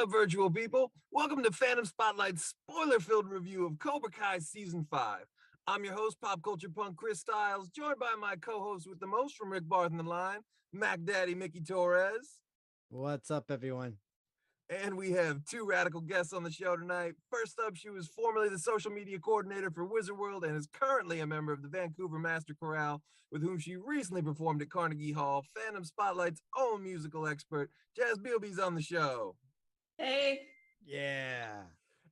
up, virtual people? Welcome to Fandom Spotlite's spoiler-filled review of Cobra Kai Season 5. I'm your host, pop culture punk Chris Stiles, joined by my co-host with the most from Rick Barth in the line, Mac Daddy Mickey Torres. What's up, everyone? And we have two radical guests on the show tonight. First up, she was formerly the social media coordinator for Wizard World and is currently a member of the Vancouver Master Chorale, with whom she recently performed at Carnegie Hall. Fandom Spotlite's own musical expert, Jazz Bielby's on the show. Hey. Yeah.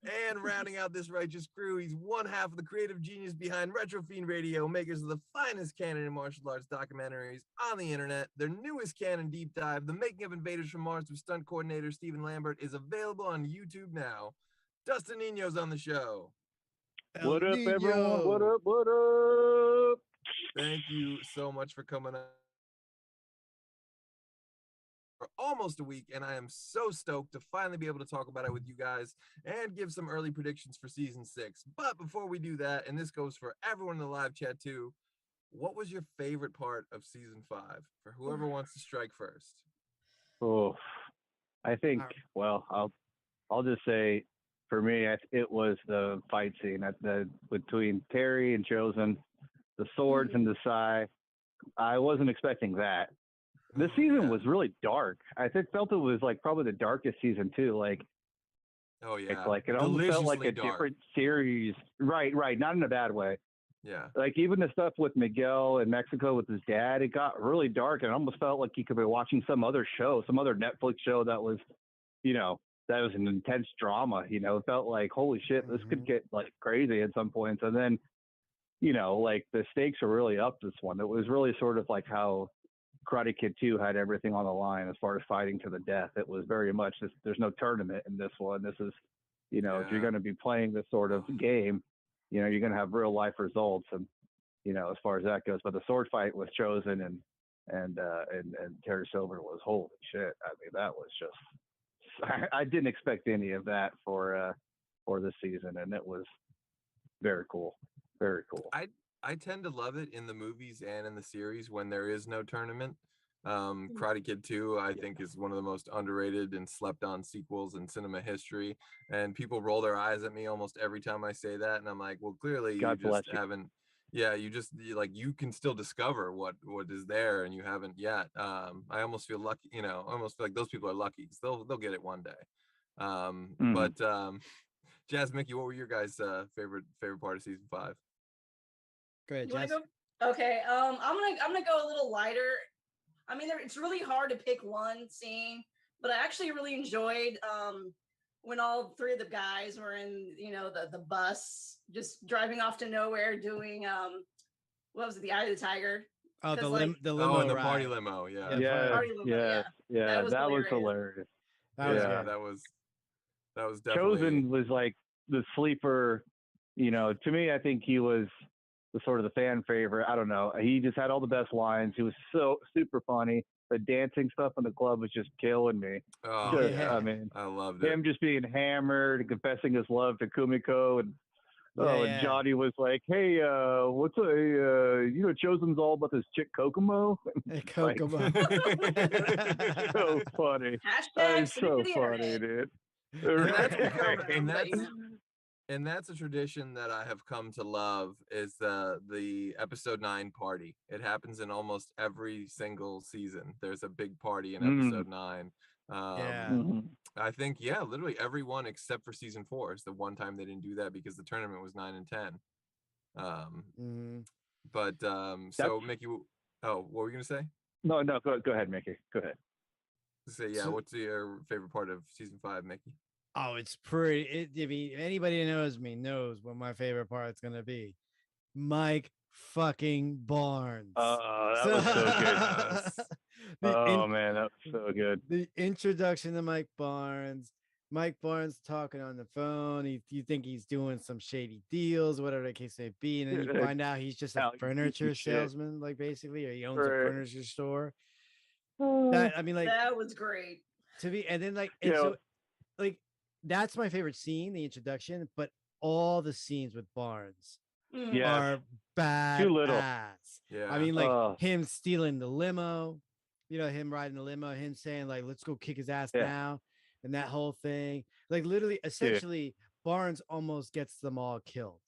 And rounding out this righteous crew, he's one half of the creative genius behind Retrofiend Radio, makers of the finest canon and martial arts documentaries on the internet. Their newest canon deep dive, The Making of Invaders from Mars with stunt coordinator Stephen Lambert, is available on YouTube now. Dustin Nino's on the show. What up, everyone? What up? What up? Thank you so much for coming on. For almost a week, and I am so stoked to finally be able to talk about it with you guys and give some early predictions for season 6. But before we do that, and this goes for everyone in the live chat too, what was your favorite part of season 5 for whoever wants to strike first? Oh, I think, well, I'll just say for me, it was the fight scene between Terry and Chosen, the swords and the sai. I wasn't expecting that. This season was really dark. I felt it was like probably the darkest season too. Like, oh yeah, like it almost felt like a different series. Right. Not in a bad way. Yeah. Like even the stuff with Miguel in Mexico with his dad, it got really dark and it almost felt like you could be watching some other show, some other Netflix show that was, that was an intense drama. It felt like, holy shit, this could get like crazy at some points. And then, like the stakes are really up this one. It was really sort of like how Karate Kid 2 had everything on the line as far as fighting to the death. It was very much there's no tournament in this one. This is, if you're going to be playing this sort of game, you're going to have real life results. And, as far as that goes, but the sword fight was Chosen and Terry Silver was holy shit. I mean, that was just, I didn't expect any of that for this season. And it was very cool. Very cool. I tend to love it in the movies and in the series when there is no tournament. Karate Kid 2, I think, is one of the most underrated and slept on sequels in cinema history. And people roll their eyes at me almost every time I say that. And I'm like, well, clearly you just haven't. Yeah, you can still discover what is there and you haven't yet. I almost feel lucky, I almost feel like those people are lucky because they'll get it one day. But Jazz, Mickey, what were your guys' favorite part of season 5? Go ahead, Jess. Okay. I'm gonna go a little lighter. I mean, it's really hard to pick one scene, but I actually really enjoyed when all three of the guys were in, the bus, just driving off to nowhere, doing what was it, the Eye of the Tiger? Oh, the limo, and the ride. party limo, yeah. Party limo, yeah. That was hilarious. That was definitely. Chosen was like the sleeper. To me, I think he was the sort of the fan favorite. I don't know. He just had all the best lines. He was so super funny. The dancing stuff in the club was just killing me. Oh, yeah. I mean, I loved it. Him just being hammered and confessing his love to Kumiko, and and Johnny was like, "Hey, what's Chosen's all about this chick Kokomo." Kokomo. So funny. Hashtag so funny, dude. And that's a tradition that I have come to love is the episode 9 party. It happens in almost every single season. There's a big party in episode 9. I think, literally everyone except for season 4 is the one time they didn't do that because the tournament was 9 and 10. But so Mickey, what were you going to say? No, go ahead, Mickey. Go ahead. What's your favorite part of season 5, Mickey? Oh, it's pretty. I mean, anybody who knows me knows what my favorite part's gonna be. Mike fucking Barnes. That was so good. Man, that was so good. The introduction to Mike Barnes. Mike Barnes talking on the phone. You think he's doing some shady deals, whatever the case may be, and then you find out he's just a furniture salesman, like basically, or he owns a furniture store. That was great. And then that's my favorite scene, the introduction, but all the scenes with Barnes are bad. Too little. Yeah. I mean, him stealing the limo, him riding the limo, him saying, like, let's go kick his ass now. and that whole thing. Like literally, essentially, Barnes almost gets them all killed.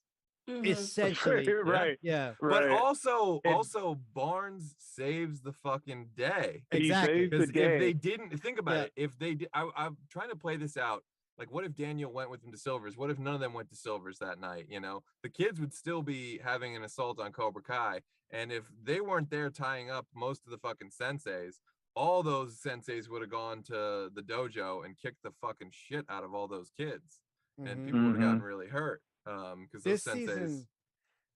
Essentially, right. Yeah. But Right. also Barnes saves the fucking day. Exactly. He saves the Because day. if they didn't think about Yeah. it, if they did, I'm trying to play this out. Like, what if Daniel went with him to Silver's? What if none of them went to Silver's that night? You know, the kids would still be having an assault on Cobra Kai. And if they weren't there tying up most of the fucking senseis, all those senseis would have gone to the dojo and kicked the fucking shit out of all those kids. And people would have gotten really hurt. Because those senseis.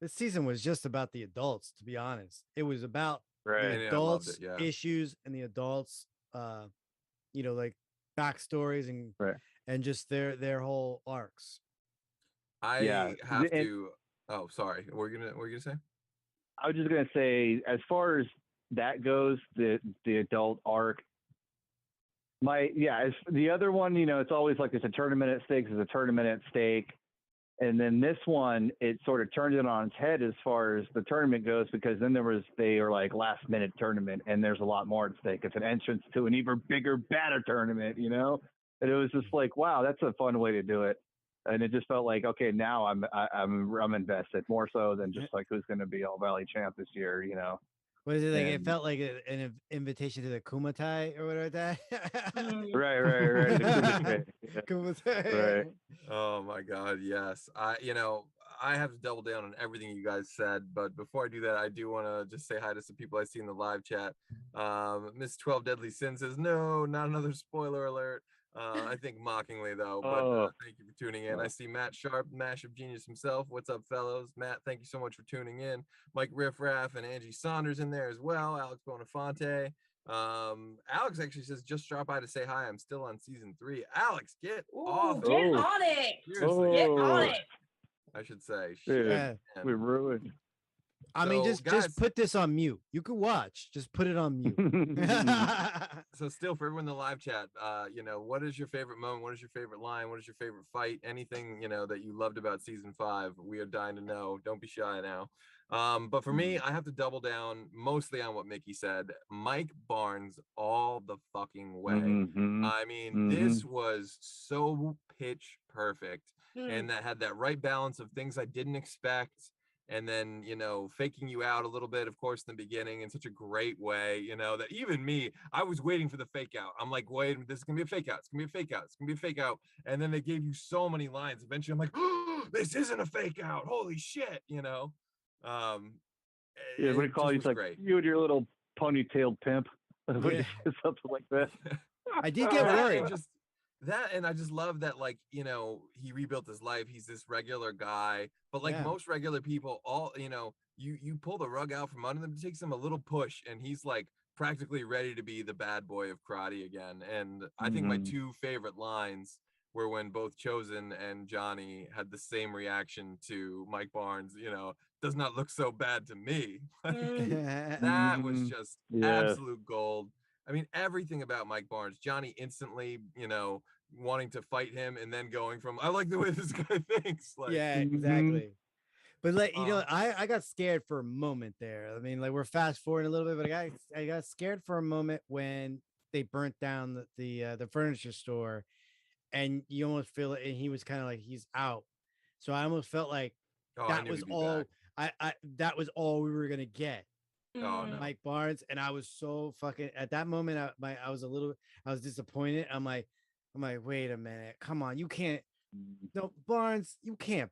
This season was just about the adults, to be honest. It was about Right. the I loved adults' it, yeah. issues and the adults, like backstories and just their whole arcs. I have to. Oh, sorry. What were you gonna say? I was just gonna say, as far as that goes, the adult arc. As the other one, it's always like it's a tournament at stake. It's a tournament at stake. And then this one, it sort of turned it on its head as far as the tournament goes, because then they are like last minute tournament and there's a lot more at stake. It's an entrance to an even bigger, badder tournament, And it was just like, wow, that's a fun way to do it. And it just felt like, okay, now I'm invested more so than just like who's going to be All Valley champ this year, What is it like? It felt like an invitation to the Kumatai or whatever that. Right. The Kumatai. Right. Oh my God, yes. I have to double down on everything you guys said, but before I do that, I do want to just say hi to some people I see in the live chat. Miss 12 Deadly Sin says, no, not another spoiler alert. I think mockingly though, but thank you for tuning in. I see Matt Sharp, Mash of Genius himself. What's up, fellows? Matt, thank you so much for tuning in. Mike Riffraff and Angie Saunders in there as well. Alex Bonafante. Alex actually says, just drop by to say hi. I'm still on season 3. Alex, get off. Get on it. Seriously, get on it. I should say. Dude, we ruined. I mean, just put this on mute. You could watch. Just put it on mute. So still, for everyone in the live chat, what is your favorite moment? What is your favorite line? What is your favorite fight? Anything, that you loved about season 5? We are dying to know. Don't be shy now. But for me, I have to double down mostly on what Mickey said. Mike Barnes all the fucking way. I mean, this was so pitch perfect. And that had that right balance of things I didn't expect. And then, faking you out a little bit, of course, in the beginning in such a great way, that even me, I was waiting for the fake out. I'm like, wait, this is going to be a fake out. It's going to be a fake out. It's going to be a fake out. And then they gave you so many lines. Eventually, I'm like, oh, this isn't a fake out. Holy shit, what do you call you? Like, great. You and your little ponytailed pimp. Something like that. I did get worried. And I just love that, like, he rebuilt his life. He's this regular guy, but like most regular people, all, you pull the rug out from under them. It takes him a little push and he's like practically ready to be the bad boy of karate again. And I think my 2 favorite lines were when both Chosen and Johnny had the same reaction to Mike Barnes, does not look so bad to me. That was just absolute gold. I mean, everything about Mike Barnes, Johnny instantly, wanting to fight him and then going from, I like the way this guy thinks. Like, yeah, exactly. But like, I got scared for a moment there. I mean, like we're fast forwarding a little bit, but I got scared for a moment when they burnt down the furniture store, and you almost feel it. And he was kind of like, he's out. So I almost felt like that was all. That was all we were gonna get. Oh, no. Mike Barnes, and I was so fucking at that moment. I was disappointed. I'm like, wait a minute, come on, you can't, no Barnes, you can't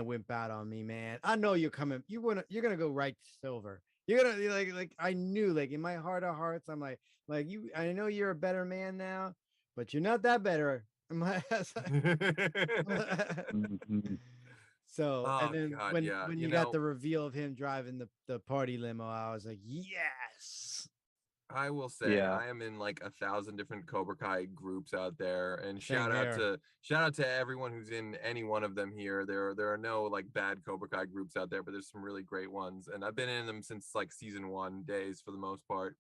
wimp out on me, man. I know you're coming. You're gonna go right to silver. You're gonna like I knew, like in my heart of hearts, I'm like you. I know you're a better man now, but you're not that better. So, and then when you got the reveal of him driving the party limo, I was like, yes. I will say I am in like 1,000 different Cobra Kai groups out there, and shout out to everyone who's in any one of them here. There are no like bad Cobra Kai groups out there, but there's some really great ones, and I've been in them since like season 1 days for the most part.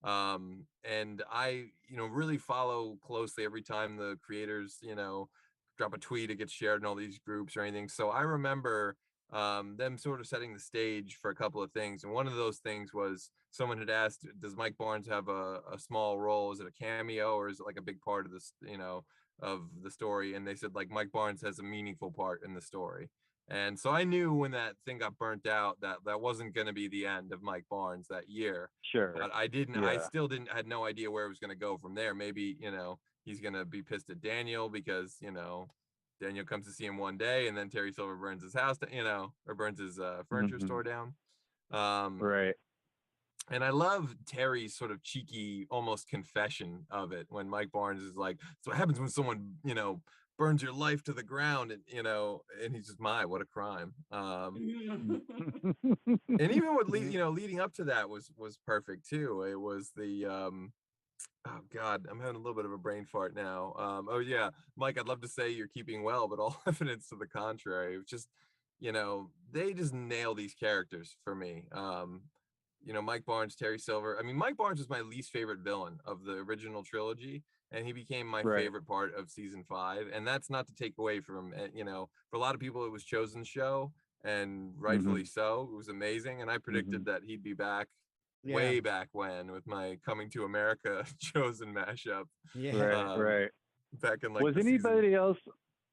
And I really follow closely every time the creators drop a tweet, it gets shared in all these groups or anything. So I remember them sort of setting the stage for a couple of things. And one of those things was someone had asked, does Mike Barnes have a small role? Is it a cameo, or is it like a big part of this, of the story? And they said, like, Mike Barnes has a meaningful part in the story. And so I knew when that thing got burnt out that wasn't going to be the end of Mike Barnes that year. Sure. But I still had no idea where it was going to go from there. Maybe, he's going to be pissed at Daniel because, Daniel comes to see him one day and then Terry Silver burns his house, or burns his furniture store down. Right. And I love Terry's sort of cheeky, almost confession of it when Mike Barnes is like, so what happens when someone, burns your life to the ground, and and he's just, what a crime. And even what leading up to that was perfect too. It was the oh God, I'm having a little bit of a brain fart now. Oh yeah, Mike, I'd love to say you're keeping well, but all evidence to the contrary. It was just, they just nail these characters for me. Mike Barnes, Terry Silver. I mean, Mike Barnes was my least favorite villain of the original trilogy, and he became my favorite part of season 5. And that's not to take away from, for a lot of people, it was Chosen's show, and rightfully so. It was amazing, and I predicted that he'd be back way back when with my Coming to America Chosen mashup. Yeah, right. Back in like. Was anybody else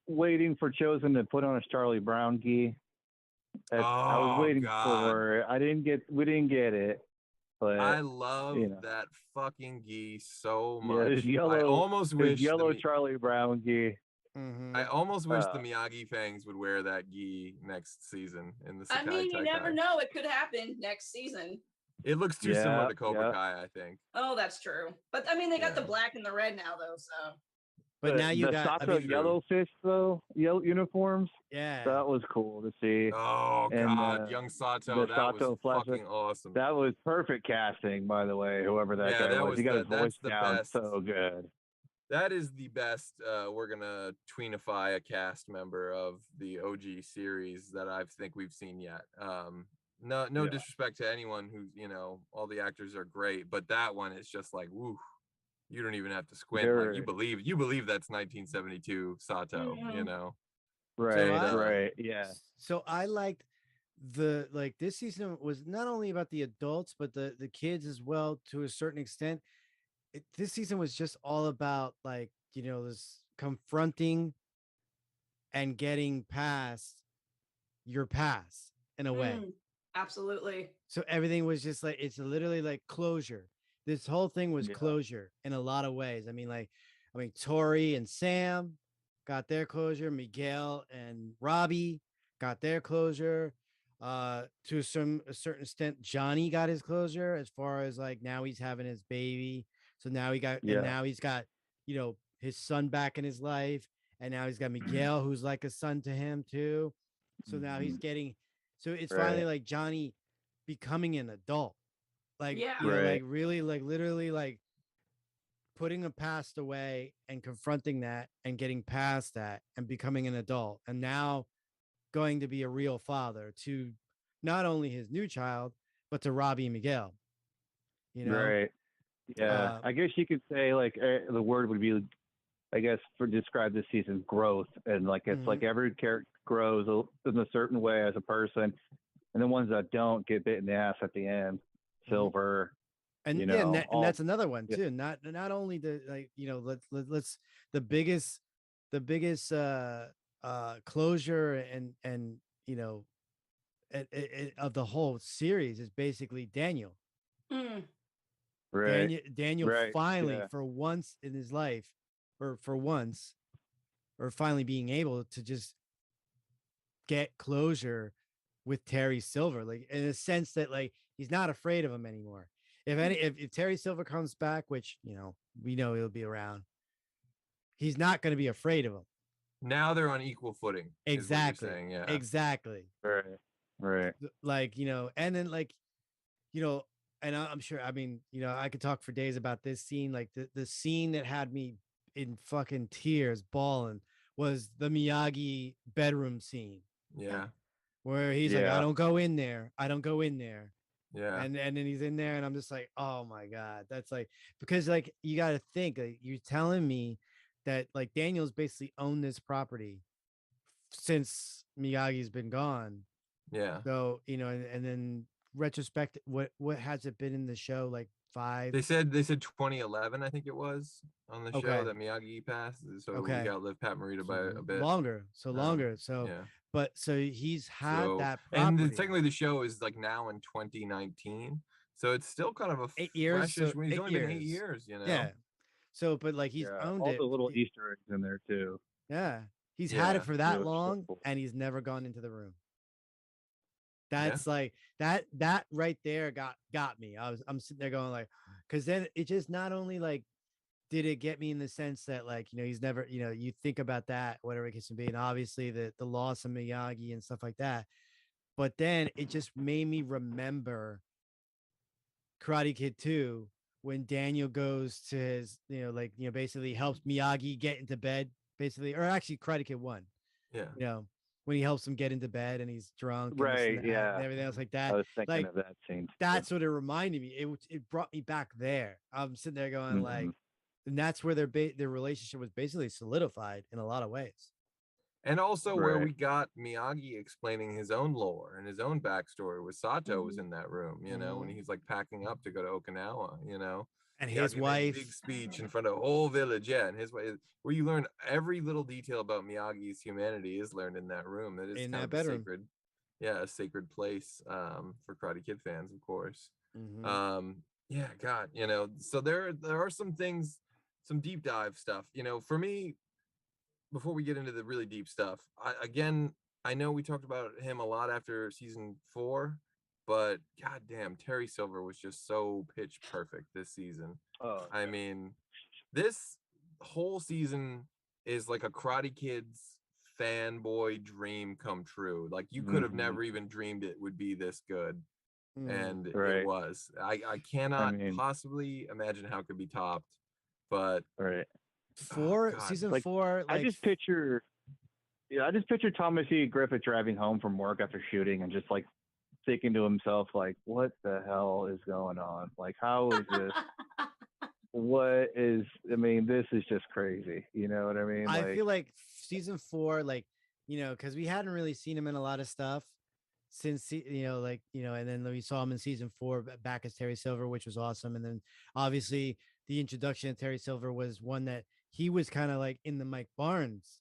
waiting for Chosen to put on a Charlie Brown gi? I was waiting for it. We didn't get it. But I love that fucking gi so much. Yellow, I almost wish yellow Charlie Brown gi. I almost wish the Miyagi Fangs would wear that gi next season in the Sakai I mean, you Taikai. never know. It could happen next season. It looks too similar to Cobra Kai, I think. Oh, that's true. But I mean, they got the black and the red now, though. So. But now you got Sato yellow fish though, yellow uniforms. Yeah, that was cool to see. Oh God, young Sato, that was fucking awesome. That was perfect casting, by the way. Whoever that guy was, he got his voice down so good. That is the best. We're gonna tweenify a cast member of the OG series that I think we've seen yet. No disrespect to anyone who's, all the actors are great, but that one is just like, woo. You don't even have to squint. Like, you believe that's 1972 Sato, Right, yeah. So I liked this season was not only about the adults, but the kids as well, to a certain extent. This season was just all about this confronting and getting past your past in a way. Absolutely. So everything was just it's literally like closure. This whole thing was closure in a lot of ways. I mean, Tori and Sam got their closure. Miguel and Robbie got their closure. To a certain extent, Johnny got his closure as far as now he's having his baby. So now now he's got, his son back in his life. And now he's got Miguel, who's like a son to him too. So now he's getting, so it's finally Johnny becoming an adult. Really, literally, putting a past away and confronting that and getting past that and becoming an adult, and now going to be a real father to not only his new child but to Robbie and Miguel. Right? Yeah, I guess you could say the word would be, I guess, for describe this season's growth, and it's every character grows in a certain way as a person, and the ones that don't get bit in the ass at the end. Silver, and and that's another one too. Not only the let's the biggest closure and of the whole series is basically Daniel. Right. Daniel finally for once in his life, or finally being able to just get closure with Terry Silver, in a sense that he's not afraid of him anymore. If Terry Silver comes back, which we know he'll be around, he's not going to be afraid of him. Now they're on equal footing. Exactly. Saying, yeah. Exactly. Right. And then and I'm sure, I could talk for days about this scene. The scene that had me in fucking tears, bawling, was the Miyagi bedroom scene. Yeah. Where he's I don't go in there. Yeah. And then he's in there and I'm just oh my God. That's because you got to think, you're telling me that Daniel's basically owned this property since Miyagi's been gone. Yeah. So, and then retrospect, what has it been in the show? Like 5? They said 2011, I think it was, on the show Okay. that Miyagi passed. So Okay. we outlived Pat Morita by a bit. Longer. So Yeah. but so he's had So, that and property. technically the show is like now in 2019. So it's still kind of a 8 years. freshish, So he's 8 only years. been 8 years, Yeah. So, but like he's owned all it. the little Easter eggs in there too. Yeah. He's had it for that Really long, cool. and he's never gone into the room. That's like that right there got me. I'm sitting there going like, because then it just not only like did it get me in the sense that like, he's never, you think about that, whatever it can be, and obviously the loss of Miyagi and stuff like that. But then it just made me remember Karate Kid 2 when Daniel goes to his, basically helps Miyagi get into bed, basically, or actually Karate Kid 1. Yeah. When he helps him get into bed and he's drunk, right? and everything else like that. I was thinking like, of that scene. That's what it reminded me. It brought me back there. I'm sitting there going like, and that's where their relationship was basically solidified in a lot of ways. And also where we got Miyagi explaining his own lore and his own backstory with Sato was in that room, when he's like packing up to go to Okinawa, and Miyagi his wife, big speech in front of a whole village, and his wife, where you learn every little detail about Miyagi's humanity is learned in that room. That is in kind that of bedroom. sacred, a sacred place for Karate Kid fans, of course. Yeah, God, so there are some things, some deep dive stuff, for me. Before we get into the really deep stuff, I know we talked about him a lot after season 4, but goddamn, Terry Silver was just so pitch perfect this season. I mean, this whole season is like a Karate Kid's fanboy dream come true. Like you could have never even dreamed it would be this good, and it was. I cannot possibly imagine how it could be topped, but season 4. Like, I just picture Thomas E. Griffith driving home from work after shooting and just like thinking to himself, like, what the hell is going on? Like, how is this? This is just crazy. You know what I mean? I feel like season 4, like, because we hadn't really seen him in a lot of stuff since, and then we saw him in season 4 back as Terry Silver, which was awesome. And then obviously the introduction of Terry Silver was one that he was kind of like in the Mike Barnes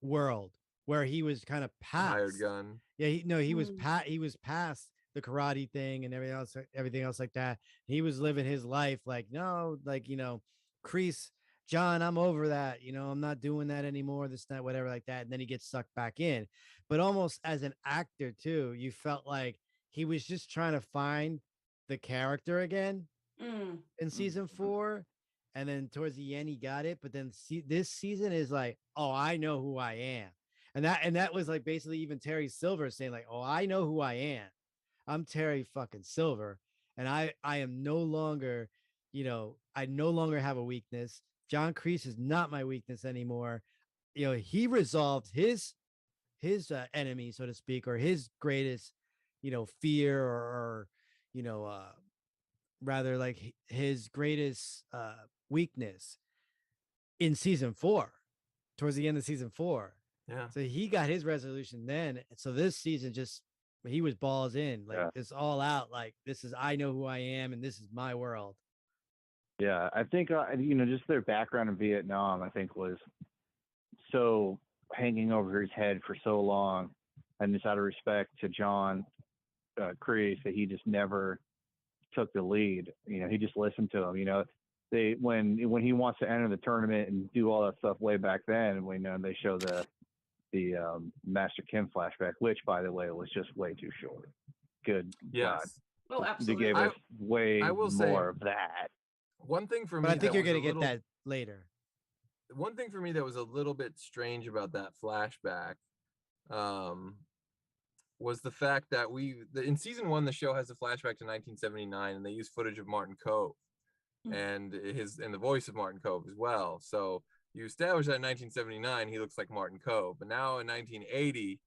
world where he was kind of past hired gun. Yeah, he was past the karate thing and everything else like that. He was living his life like, no, like, Kreese, John, I'm over that. I'm not doing that anymore. This, that, whatever, like that. And then he gets sucked back in. But almost as an actor too, you felt like he was just trying to find the character again in season 4. And then towards the end, he got it. But then this season is like, oh, I know who I am. And that was like basically even Terry Silver saying like, oh, I know who I am. I'm Terry fucking Silver. And I am no longer, I no longer have a weakness. John Kreese is not my weakness anymore. He resolved his enemy, so to speak, or his greatest, fear or rather like his greatest weakness in season 4, towards the end of season 4. Yeah. So he got his resolution then. So this season he was balls in, like it's all out. Like this is, I know who I am and this is my world. Yeah. I think, just their background in Vietnam, I think was so hanging over his head for so long. And just out of respect to John Kreese, that he just never took the lead. He just listened to him. When he wants to enter the tournament and do all that stuff way back then, they show the Master Kim flashback, which by the way was just way too short. Good. Yes. God. Oh, absolutely. They gave us way more of that. One thing for me, but I think you're gonna get that later. One thing for me that was a little bit strange about that flashback was the fact that in season 1, the show has a flashback to 1979, and they use footage of Martin Kove and the voice of Martin Kove as well. So you establish that in 1979 he looks like Martin Kove, but now in 1980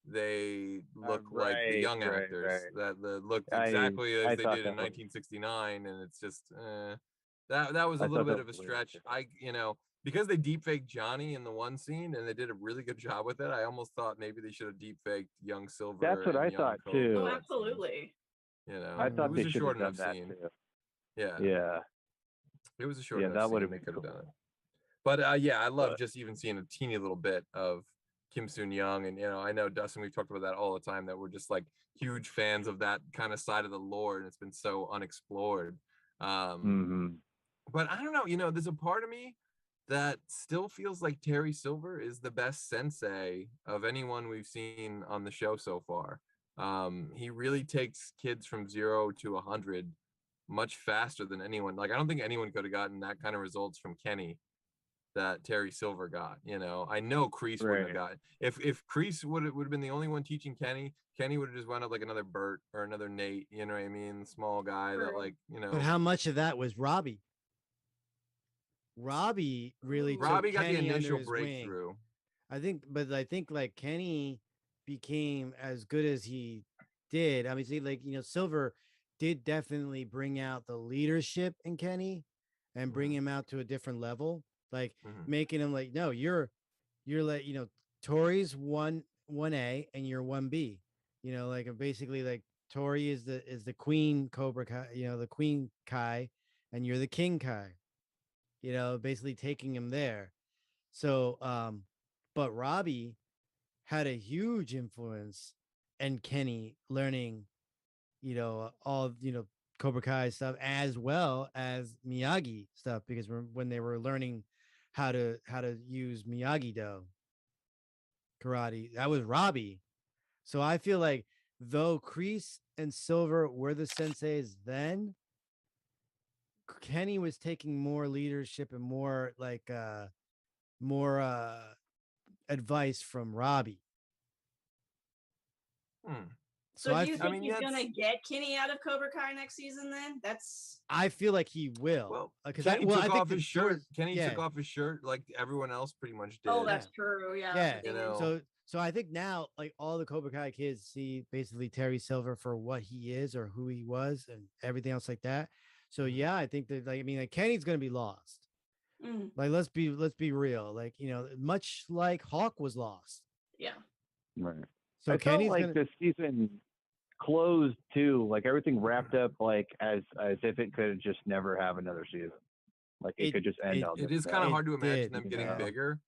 they look like the young actors that look exactly as they did in 1969, and it's just that was a little bit of a stretch. because they deep faked Johnny in the one scene and they did a really good job with it. I almost thought maybe they should have deep faked young Silver. That's what I thought too. Oh, absolutely. You know, I thought it was they a should short have done enough that scene. too. Yeah. Yeah. It was a short Yeah, enough that scene. would have They been could have cool. done it. But yeah, I love just even seeing a teeny little bit of Kim Soon Young. And, you know, I know, Dustin, we've talked about that all the time, that we're just like huge fans of that kind of side of the lore. And it's been so unexplored. But I don't know, you know, there's a part of me that still feels like Terry Silver is the best sensei of anyone we've seen on the show so far. He really takes kids from 0 to 100 much faster than anyone. Like, I don't think anyone could have gotten that kind of results from Kenny that Terry Silver got. You know, I know Kreese wouldn't have gotten. If Kreese would have been the only one teaching Kenny would have just wound up like another Bert or another Nate. You know what I mean? Small guy that, like, you know. But how much of that was Robbie? Robbie really got Kenny the initial breakthrough. I think like Kenny became as good as he did. Obviously, like, you know, Silver did definitely bring out the leadership in Kenny and bring him out to a different level, like making him like, no, you're like, you know, Tori's 1A and you're 1B, you know, like basically like Tori is the queen Cobra Kai, you know, the queen Kai, and you're the king Kai, you know, basically taking him there. So but Robbie had a huge influence in Kenny learning, you know, all, you know, Cobra Kai stuff as well as Miyagi stuff, because when they were learning how to use Miyagi-Do karate, that was Robbie. So I feel like though Kreese and Silver were the senseis then, Kenny was taking more leadership and more like more advice from Robbie. So do you think he's gonna get Kenny out of Cobra Kai next season? Then I feel like he will. Well, because Kenny took off his shirt. Kenny took off his shirt like everyone else pretty much did. Oh, that's true. Yeah. You know. So I think now, like, all the Cobra Kai kids see basically Terry Silver for what he is or who he was and everything else like that. So yeah, I think that, like, I mean, like, Kenny's gonna be lost. Like, let's be real. Like, you know, much like Hawk was lost. Yeah. Right. So I Kenny's felt like this season closed too, like everything wrapped up like as if it could just never have another season. Like it could just end. It is kind of hard to imagine them getting bigger,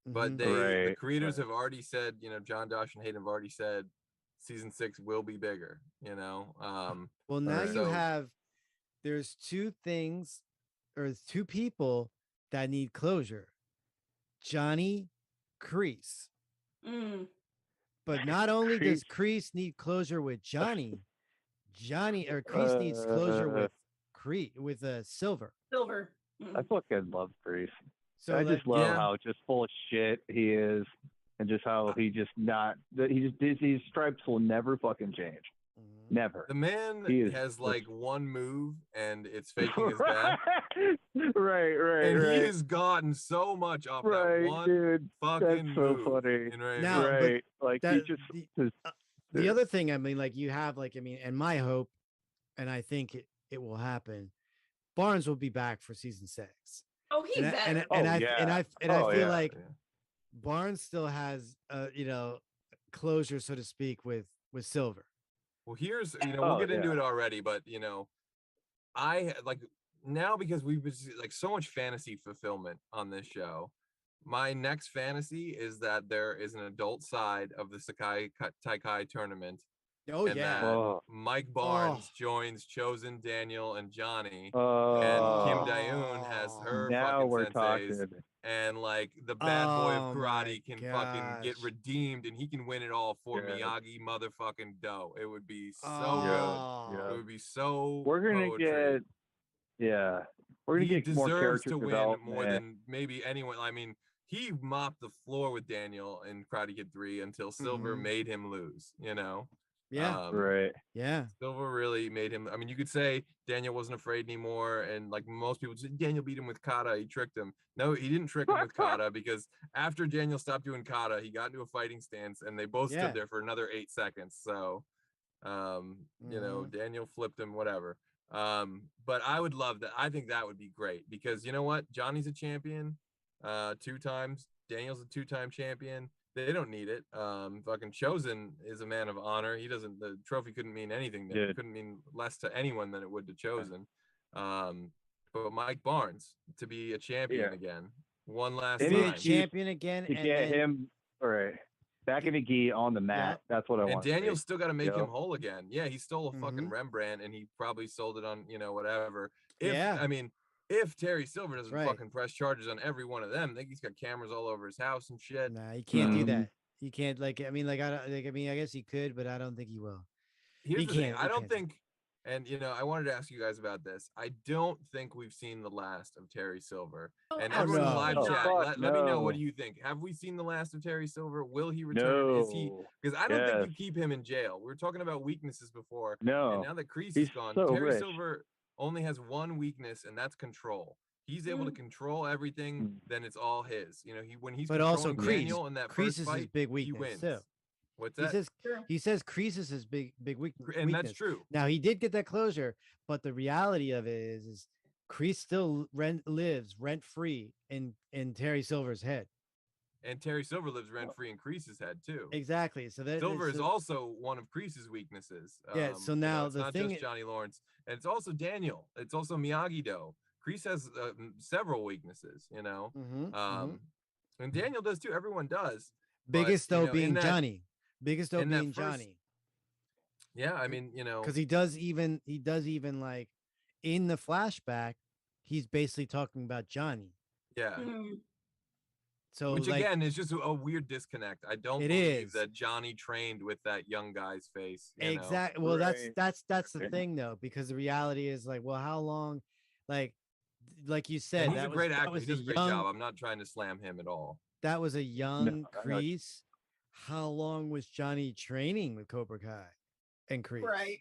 but the creators have already said, you know, John, Josh, and Hayden have already said season 6 will be bigger. You know. Well, now you have. There's two things, or two people that need closure. Johnny, Kreese. But not only does Kreese need closure with Johnny Kreese needs closure with Silver. I fucking love Kreese. So I just love how just full of shit he is, and just how his stripes will never fucking change. Never. The man has like one move, and it's faking his death. Right. And he has gotten so much off that one fucking that's so move. funny. You know what I now, mean? Right. Like that, he just the other thing, I mean, like, you have, like, I mean, and my hope, and I think it will happen, Barnes will be back for season 6. Oh, he's better. I feel like Barnes still has you know, closure, so to speak, with Silver. Well, here's, you know, we'll get into it already, but, you know, I like now, because we've been like so much fantasy fulfillment on this show. My next fantasy is that there is an adult side of the Sakai Taikai tournament. Oh, and that Mike Barnes joins Chosen, Daniel, and Johnny, and Kim Dayoon has her fucking senseis, talking. and like the bad boy of karate can fucking get redeemed, and he can win it all for Miyagi motherfucking Do. It would be so good. It would be so. We're gonna poetry. we're gonna get more deserves character to win development. more than maybe anyone. I mean, he mopped the floor with Daniel in Karate Kid 3 until Silver made him lose. You know. Right. Yeah. Silver really made him. I mean, you could say Daniel wasn't afraid anymore, and like most people said, Daniel beat him with kata. He tricked him. No, he didn't trick him with kata, because after Daniel stopped doing kata, he got into a fighting stance, and they both stood there for another 8 seconds. So, you know, Daniel flipped him, whatever. But I would love that. I think that would be great, because you know what? Johnny's a champion. 2 times. Daniel's a 2-time champion. They don't need it. Fucking Chosen is a man of honor. He doesn't. The trophy couldn't mean anything. It couldn't mean less to anyone than it would to Chosen. But Mike Barnes to be a champion again, one last time. Be a champion again, to get him back in the gi on the mat. That's what I want. And Daniel's still got to make him whole again. Yeah, he stole a fucking Rembrandt, and he probably sold it on whatever. I mean, if Terry Silver doesn't fucking press charges on every one of them, I think he's got cameras all over his house and shit. Nah, he can't do that. He can't. I guess he could, but I don't think he will. Here's the thing. I don't think. And I wanted to ask you guys about this. I don't think we've seen the last of Terry Silver. And everyone in the live chat, let me know, what do you think? Have we seen the last of Terry Silver? Will he return? No. Is he? Because I don't think you keep him in jail. We were talking about weaknesses before. No. And now that Kreese is gone, Terry Silver only has one weakness, and that's control. He's able to control everything. Then it's all his. When he's controlling Daniel in that Kreese first fight, is his big weakness, he wins. Too. What's that? He says Kreese is his big weakness. And that's true. Now he did get that closure, but the reality of it is Kreese still lives rent free in Terry Silver's head. And Terry Silver lives rent free in Kreese's head too. Exactly. So Silver is also one of Kreese's weaknesses. Yeah. So now it's the not thing just Johnny Lawrence, and it's also Daniel. It's also Miyagi-Do. Kreese has several weaknesses. And Daniel does too. Everyone does. Biggest though being Johnny. Biggest though being Johnny. Yeah, I mean, because he does even like in the flashback, he's basically talking about Johnny. Yeah. So which again is just a weird disconnect. I don't believe that Johnny trained with that young guy's face. Exactly. Well, that's the thing though, because the reality is like, well, how long, like you said, and he's a great actor. He does a great job. I'm not trying to slam him at all. That was a young Kreese. How long was Johnny training with Cobra Kai and Kreese? Right.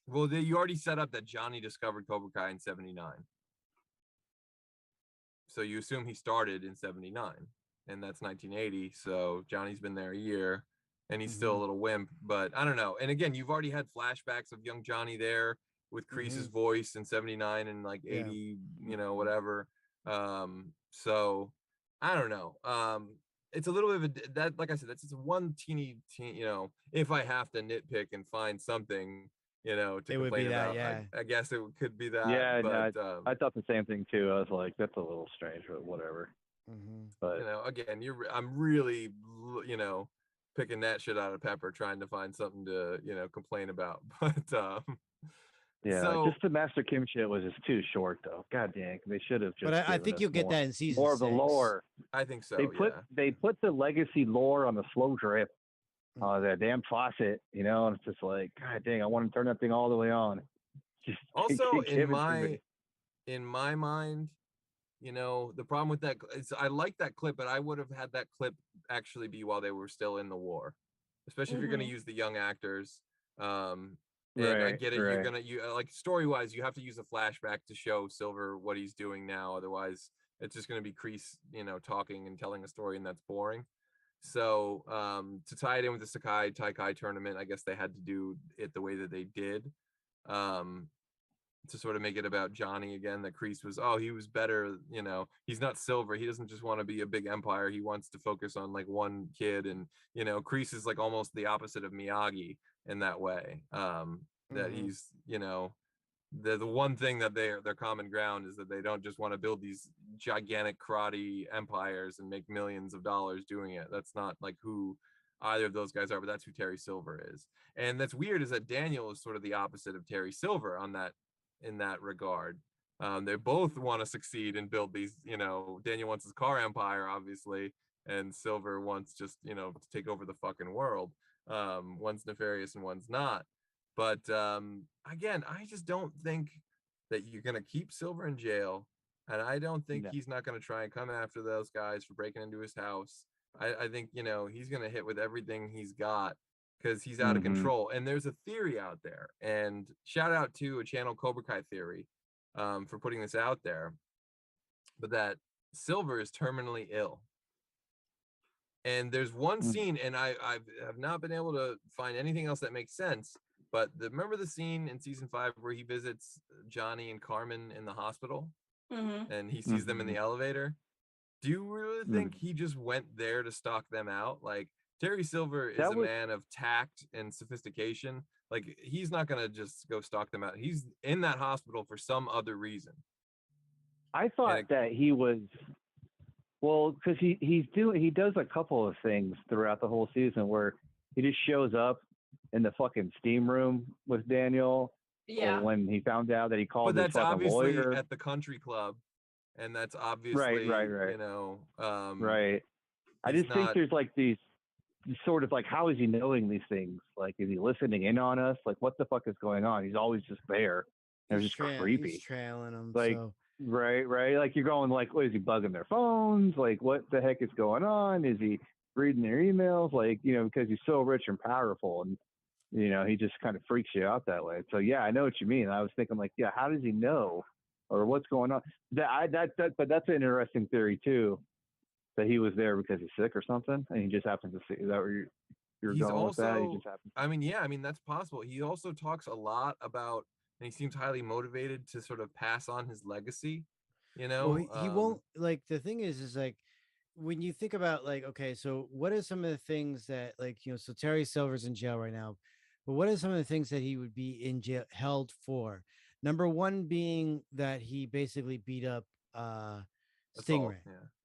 Well, you already set up that Johnny discovered Cobra Kai in 79. So you assume he started in 79, and that's 1980. So Johnny's been there a year, and he's still a little wimp. But I don't know. And again, you've already had flashbacks of young Johnny there with Kreese's voice in 79 and like 80, whatever. So I don't know. It's a little bit of that, like I said, that's just one teeny, if I have to nitpick and find something, to complain about, I guess it could be that. Yeah, but, I thought the same thing too. I was like, that's a little strange, but whatever. But again, I'm really, picking that shit out of Pepper, trying to find something to, complain about. But just the Master Kim shit was just too short, though. God dang, they should have just. But I think you'll get that in season more 6. Of the lore. I think so. They put the legacy lore on the slow drip, that damn faucet, and it's just like, God dang, I want to turn that thing all the way on. Just also in my mind, the problem with that is I like that clip, but I would have had that clip actually be while they were still in the war, especially if you're going to use the young actors. And I get it. Right. You're like story-wise, you have to use a flashback to show Silver what he's doing now. Otherwise, it's just going to be Kreese, talking and telling a story, and that's boring. So to tie it in with the Sakai Taikai tournament, I guess they had to do it the way that they did, to sort of make it about Johnny again. That Kreese was, he was better. He's not Silver. He doesn't just want to be a big empire. He wants to focus on like one kid, and Kreese is like almost the opposite of Miyagi in that way. That he's, the one thing that their common ground is that they don't just want to build these gigantic karate empires and make millions of dollars doing it. That's not like who either of those guys are, but that's who Terry Silver is. And that's weird, is that Daniel is sort of the opposite of Terry Silver in that regard. They both want to succeed and build these, Daniel wants his car empire, obviously, and Silver wants just, to take over the fucking world. One's nefarious and one's not. But again, I just don't think that you're going to keep Silver in jail. And I don't think he's not going to try and come after those guys for breaking into his house. I think, he's going to hit with everything he's got because he's out of control. And there's a theory out there. And shout out to a channel, Cobra Kai Theory, for putting this out there. But that Silver is terminally ill. And there's one scene, and I have not been able to find anything else that makes sense. But remember the scene in season 5 where he visits Johnny and Carmen in the hospital? and he sees them in the elevator. Do you really think he just went there to stalk them out? Like, Terry Silver is a man of tact and sophistication. Like, he's not gonna just go stalk them out. He's in that hospital for some other reason. I thought that he was, well, because he does a couple of things throughout the whole season where he just shows up in the fucking steam room with Daniel. Yeah. When he found out that he called but his that's fucking obviously lawyer. at the country club, and that's obviously right. you know, right. I just think there's like these sort of like, how is he knowing these things? Like, is he listening in on us? Like, what the fuck is going on? He's always just there. It was just creepy. He's trailing them. Like, so. right. Like, you're going like, what is he bugging their phones? Like, what the heck is going on? Is he reading their emails? Like, you know, because he's so rich and powerful, and you know, he just kind of freaks you out that way. So yeah, I know what you mean. I was thinking like, yeah, how does he know, or what's going on? But that's an interesting theory too, that he was there because he's sick or something, and he just happens to see. Is that where you're he's going also, with that? He just happens. I mean, yeah, I mean that's possible. He also talks a lot about, and he seems highly motivated to sort of pass on his legacy. You know, well, he won't. Like, the thing is like, when you think about like, okay, so what are some of the things that, like, you know, so Terry Silver's in jail right now, but what are some of the things that he would be in jail held for? Number one being that he basically beat up Stingray.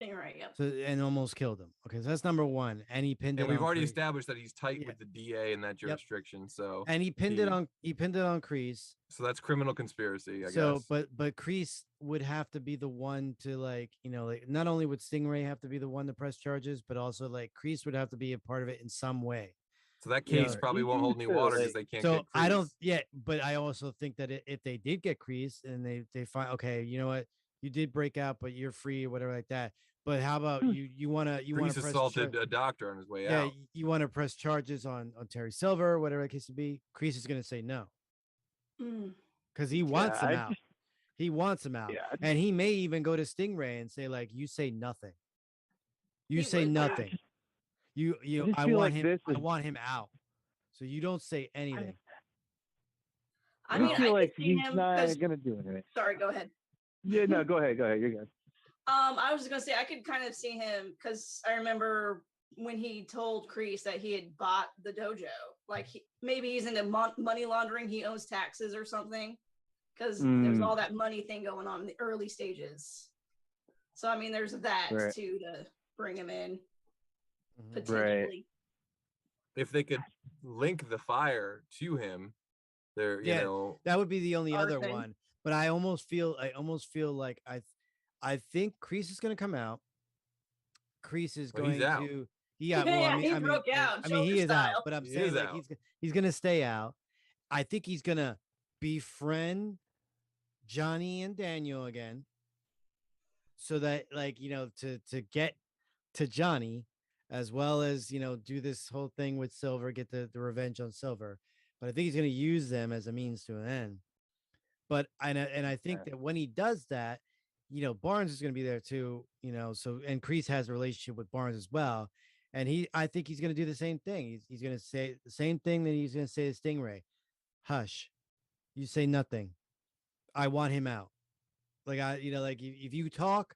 Stingray, yeah. So, and almost killed him. Okay, so that's number one. And he pinned it. And we've on already Kreese. established that he's tight with the DA in that jurisdiction. So, and he pinned it on Kreese. So that's criminal conspiracy, I guess. So, but Kreese would have to be the one to, like, you know, like, not only would Stingray have to be the one to press charges, but also like Kreese would have to be a part of it in some way. So that case probably won't hold any water because they can't. So I don't. Yeah, but I also think that if they did get Kreese and they find, okay, you know what, you did break out, but you're free or whatever like that. But how about you want to Kreese assaulted a doctor on his way out. Yeah, you want to press charges on Terry Silver, whatever the case would be. Kreese is going to say no because he wants him out. He wants him out, and he may even go to Stingray and say, like, you say nothing. You say nothing. I want him. I want him out. So you don't say anything. I mean, feel I like see he's him not gonna do anything. Sorry, go ahead. Yeah, no, go ahead. You're good. I was just gonna say I could kind of see him because I remember when he told Kreese that he had bought the dojo. Like, maybe he's into money laundering. He owes taxes or something because there's all that money thing going on in the early stages. So I mean, there's that too to bring him in potentially. Right. If they could link the fire to him, there, you know, that would be the only other one. But I almost feel like I think Kreese is going to come out. Kreese is going to. Yeah, well, he broke out. I mean, he is out, but I'm saying like he's going to stay out. I think he's going to befriend Johnny and Daniel again, so that, like, you know, to get to Johnny, as well as, you know, do this whole thing with Silver, get the revenge on Silver. But I think he's going to use them as a means to an end. But I think that when he does that, you know, Barnes is going to be there too, you know. So, and Kreese has a relationship with Barnes as well, and I think he's going to do the same thing. He's going to say the same thing that he's going to say to Stingray. Hush, you say nothing. I want him out. Like, like if you talk,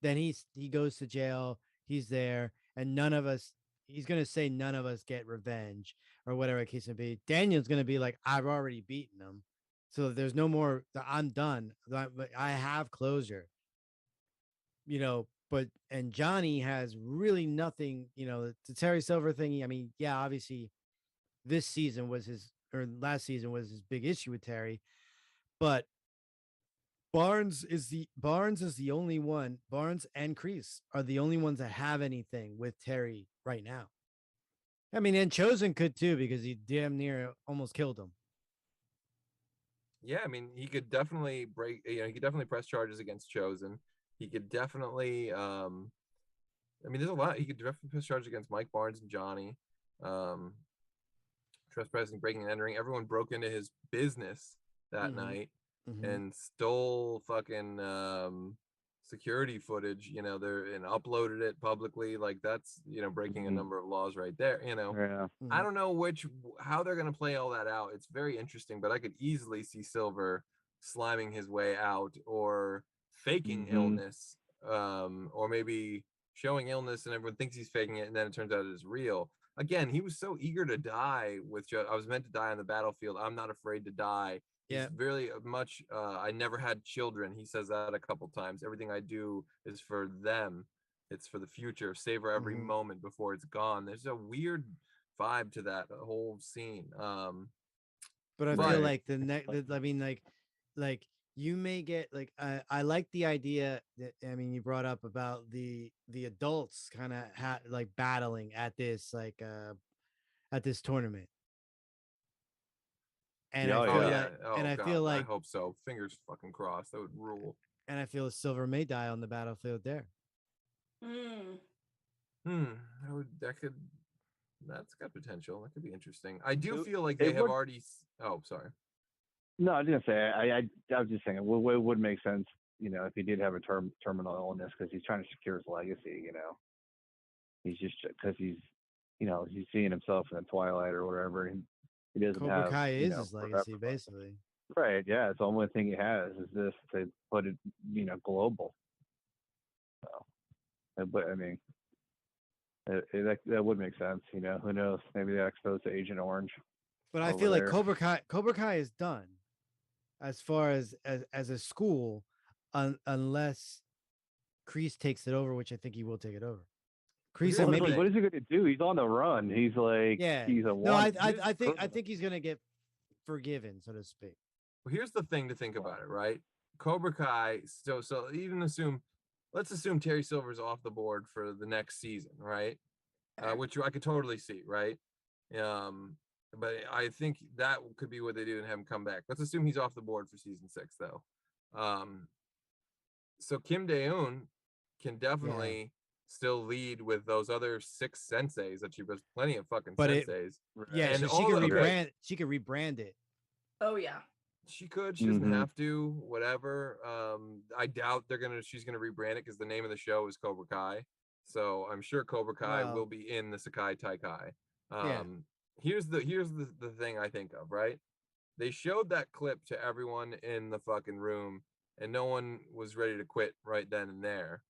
then he goes to jail. He's there, and none of us. He's going to say none of us get revenge or whatever the case may be. Daniel's going to be like, I've already beaten him. So there's no more. I'm done. I have closure. You know, and Johnny has really nothing. You know, the Terry Silver thing. I mean, yeah, obviously, this season was last season was his big issue with Terry, but Barnes is the only one. Barnes and Kreese are the only ones that have anything with Terry right now. I mean, and Chosen could too, because he damn near almost killed him. Yeah, I mean, he could definitely he could definitely press charges against Chosen. He could definitely, I mean, there's a lot. He could definitely press charges against Mike Barnes and Johnny. Trespassing, breaking and entering. Everyone broke into his business that night and stole fucking security footage, you know, and uploaded it publicly. Like, that's, you know, breaking a number of laws right there, you know. I don't know how they're going to play all that out. It's very interesting, but I could easily see Silver sliming his way out, or faking illness, or maybe showing illness and everyone thinks he's faking it, and then it turns out it is real. Again, he was so eager to die with I was meant to die on the battlefield. I'm not afraid to die. He's very much, I never had children. He says that a couple times. Everything I do is for them. It's for the future. Savor every moment before it's gone. There's a weird vibe to that whole scene. But I feel like I mean, like you may get like I like the idea that, I mean, you brought up about the adults kind of like battling at this at this tournament. And I feel like I hope so. Fingers fucking crossed. That would rule. And I feel Silver may die on the battlefield there. That's got potential. That could be interesting. I do feel like they have already. Oh, sorry. No, I was gonna say I was just saying it would make sense, if he did have a terminal illness, because he's trying to secure his legacy. He's just because he's seeing himself in the twilight or whatever. He doesn't Cobra have. Kai is his legacy, basically. Right. Yeah. It's the only thing he has is this to put it, global. So, but I mean, that would make sense. Who knows? Maybe they exposed to Agent Orange. But I feel like Cobra Kai is done as far as a school, unless Kreese takes it over, which I think he will take it over. Kreese, what is he going to do? He's on the run. He's like, he's a no. I think he's going to get forgiven, so to speak. Well, here's the thing to think about it, right? Cobra Kai. So even let's assume Terry Silver's off the board for the next season, right? Which I could totally see, right? But I think that could be what they do and have him come back. Let's assume he's off the board for season 6, though. So Kim Dae-un can definitely still lead with those other 6 senseis that she was plenty of fucking senseis. And she could rebrand it. Oh yeah. She could. She doesn't have to. Whatever. I doubt she's gonna rebrand it because the name of the show is Cobra Kai. So I'm sure Cobra Kai will be in the Sekai Taikai. Here's the thing I think of, right? They showed that clip to everyone in the fucking room, and no one was ready to quit right then and there.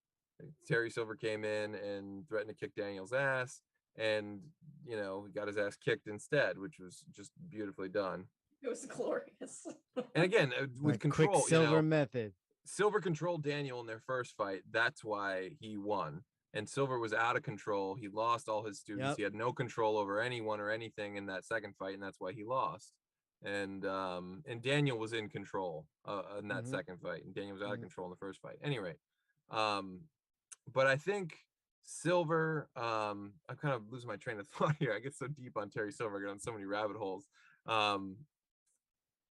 Terry Silver came in and threatened to kick Daniel's ass, and he got his ass kicked instead, which was just beautifully done. It was glorious. And again, with control, quick Silver method. Silver controlled Daniel in their first fight. That's why he won. And Silver was out of control. He lost all his students. He had no control over anyone or anything in that second fight, and that's why he lost. And Daniel was in control in that second fight, and Daniel was out of control in the first fight. Anyway, but I think Silver, I'm kind of losing my train of thought here. I get so deep on Terry Silver, I get on so many rabbit holes.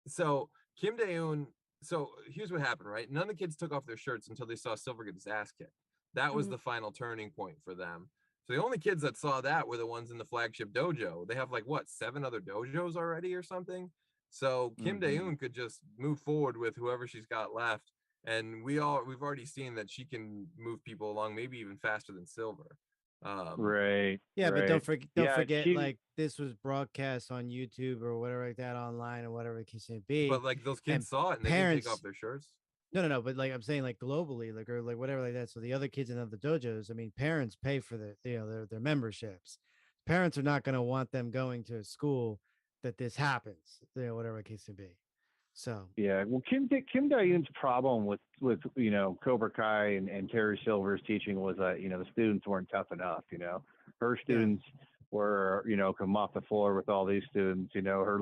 So Kim Dae-un, so here's what happened, right? None of the kids took off their shirts until they saw Silver get his ass kicked. That was the final turning point for them. So the only kids that saw that were the ones in the flagship dojo. They have 7 other dojos already or something. So Kim Dae-un could just move forward with whoever she's got left. And we've already seen that she can move people along, maybe even faster than Silver. Right. Yeah, but don't forget, this was broadcast on YouTube or whatever like that, online or whatever the case may be. But those kids saw it and they didn't take off their shirts. No, but I'm saying globally, or whatever like that. So the other kids in other dojos, I mean, parents pay for their memberships. Parents are not going to want them going to a school that this happens, whatever the case may be. So yeah, well, Kim Dae-un's problem with Cobra Kai and Terry Silver's teaching was that the students weren't tough enough. Her students were could mop the floor with all these students. Her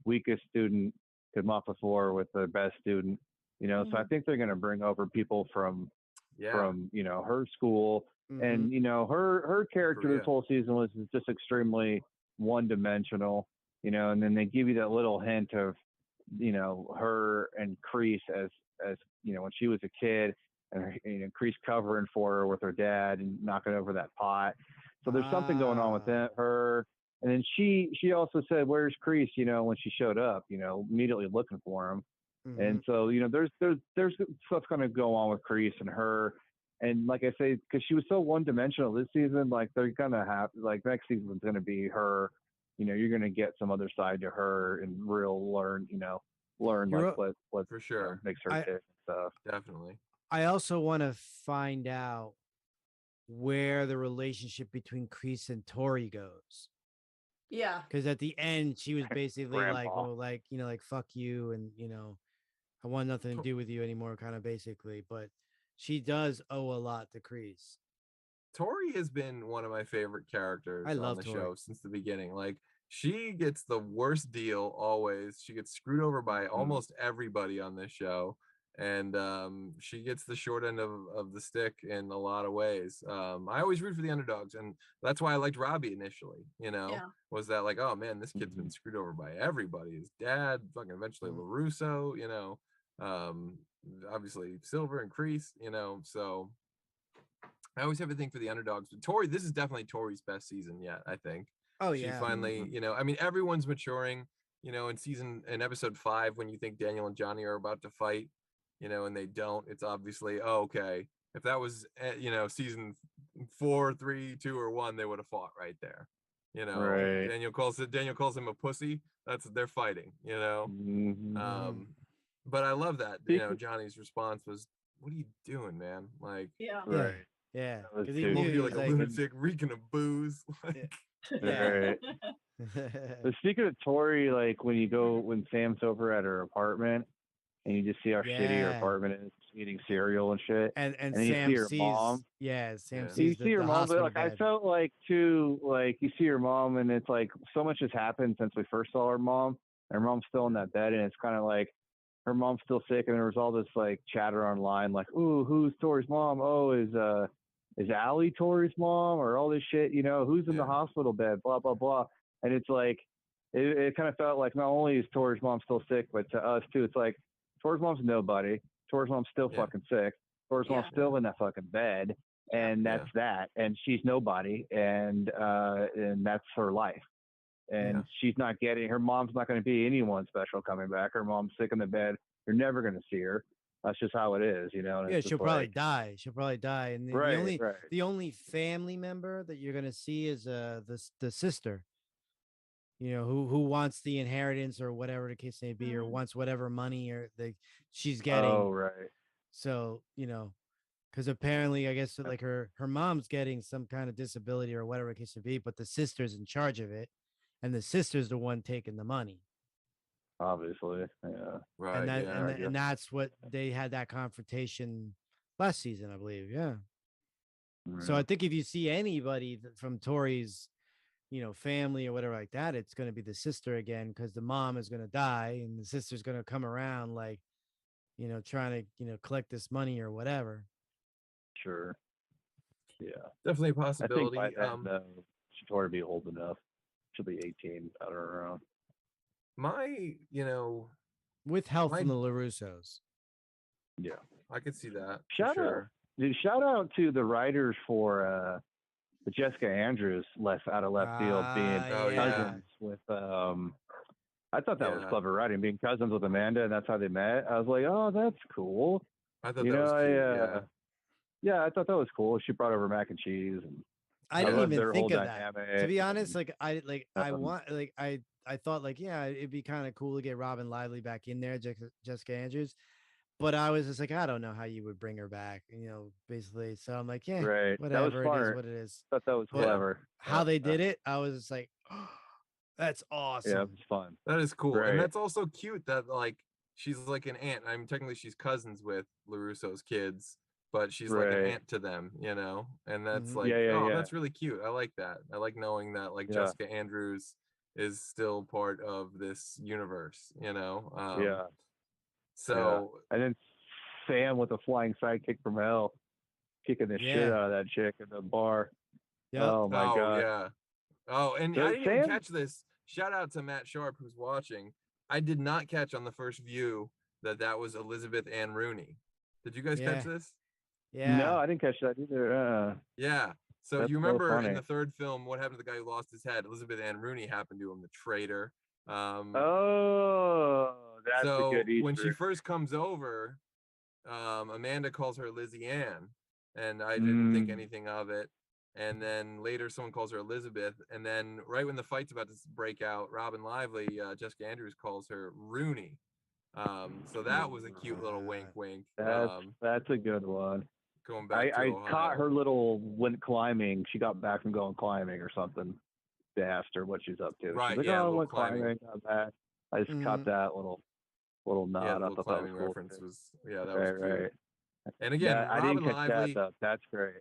weakest student could mop the floor with the best student. So I think they're going to bring over people from her school, and her character this whole season was just extremely one-dimensional. And then they give you that little hint of her and Kreese as when she was a kid, and Kreese covering for her with her dad and knocking over that pot. So there's something going on with her. And then she also said, "Where's Kreese?" When she showed up, immediately looking for him. And so there's stuff going to go on with Kreese and her. And like I say, because she was so one-dimensional this season, they're gonna have next season's going to be her. You're going to get some other side to her and learn what for sure makes her tick and stuff. Definitely. I also want to find out where the relationship between Kreese and Tori goes. Yeah. Because at the end, she was basically like, Grandpa. well, like, like, fuck you. And, I want nothing to do with you anymore, kind of basically. But she does owe a lot to Kreese. Tori has been one of my favorite characters on the Tori. show since the beginning. Like, she gets the worst deal always. She gets screwed over by almost everybody on this show. And she gets the short end of the stick in a lot of ways. I always root for the underdogs. And that's why I liked Robbie initially, was that like, oh man, this kid's been screwed over by everybody. His dad, fucking eventually LaRusso, obviously Silver and Kreese, so I always have a thing for the underdogs. But Tori, this is definitely Tori's best season yet, I think. Oh, she yeah. finally, I mean, everyone's maturing, in episode 5, when you think Daniel and Johnny are about to fight, and they don't, it's obviously, oh, okay. If that was, season 4, 3, 2, or 1, they would have fought right there. Right. Daniel calls him a pussy. They're fighting, but I love that, Johnny's response was, what are you doing, man? Like, yeah. Right. Yeah. That was Because he too- Won't knew be he like was a lunatic reeking of booze. Like, Right. But speaking of Tori, like when Sam's over at her apartment and you just see how shitty her Yeah. apartment is, eating cereal and shit. and then Sam you see her sees, mom. Sam Yeah. sees So you the, see her the mom, but hospital like I bed. felt like too, like you see her mom, and it's like so much has happened since we first saw her mom. And her mom's still in that bed, and it's kind of like her mom's still sick, and there was all this like chatter online, like, "Ooh, who's Tori's mom? Oh, is Allie Tori's mom?" Or all this shit, who's in the hospital bed? Blah blah blah. And it's like it kind of felt like not only is Tori's mom still sick, but to us too, it's like Tori's mom's nobody. Tori's mom's still fucking sick. Tori's mom's still in that fucking bed. And that's that. And she's nobody. And that's her life. And she's not getting, her mom's not going to be anyone special coming back. Her mom's sick in the bed. You're never going to see her. That's just how it is, And Yeah, it's she'll just probably like, die. She'll probably die. And the only family member that you're gonna see is the sister. Who wants the inheritance or whatever the case may be, or wants whatever money or she's getting. Oh, right. So, because apparently, I guess like her mom's getting some kind of disability or whatever the case may be, but the sister's in charge of it, and the sister's the one taking the money. Obviously, yeah. Right. And that's what they had that confrontation last season, I believe. Yeah. Right. So I think if you see anybody from Tori's, family or whatever like that, it's going to be the sister again, because the mom is going to die and the sister's going to come around like, trying to, collect this money or whatever. Sure. Yeah. Definitely a possibility. I think by then, she'll already be old enough. She'll be 18 out around. With help from the LaRussos. Yeah. I could see that. Shout out to the writers for the Jessica Andrews out of left field being cousins with I thought that was clever writing, being cousins with Amanda, and that's how they met. I was like, oh, that's cool. I thought that was cute. Yeah, I thought that was cool. She brought over mac and cheese. And I didn't even think of dynamic. that. To be honest, I thought like, yeah, it'd be kind of cool to get Robin Lively back in there, Jessica Andrews. But I was just like, I don't know how you would bring her back, basically. So I'm like, yeah, whatever. It is what it is. I thought that was clever. How they did it, I was just like, oh, that's awesome. Yeah, it was fun. That is cool. Right. And that's also cute that like she's like an aunt. I mean, technically she's cousins with LaRusso's kids, but she's like an aunt to them, and that's like, that's really cute. I like that. I like knowing that like Jessica Andrews is still part of this universe, So and then Sam with a flying sidekick from hell, kicking the shit out of that chick in the bar. Yep. Oh my god. Yeah. Oh, and I didn't even catch this. Shout out to Matt Sharp who's watching. I did not catch on the first view that was Elizabeth Ann Rooney. Did you guys catch this? Yeah. No, I didn't catch that either. Yeah. So you remember in the third film what happened to the guy who lost his head? Elizabeth Ann Rooney happened to him, the traitor. That's a good Easter. When she first comes over, Amanda calls her Lizzie Ann, and I didn't think anything of it. And then later someone calls her Elizabeth, and then right when the fight's about to break out, Robin Lively, Jessica Andrews calls her Rooney. So that was a cute little wink, wink. That's a good one. Going back to I Ohio. caught her went climbing. She got back from going climbing or something. They asked her what she's up to. Right, She's like, yeah, oh, I little went climbing. Got back. I just caught that little nod. Yeah, I little thought that was climbing cool. reference was that was cute. Right. And again, I Robin didn't catch Lively, that though. That's great.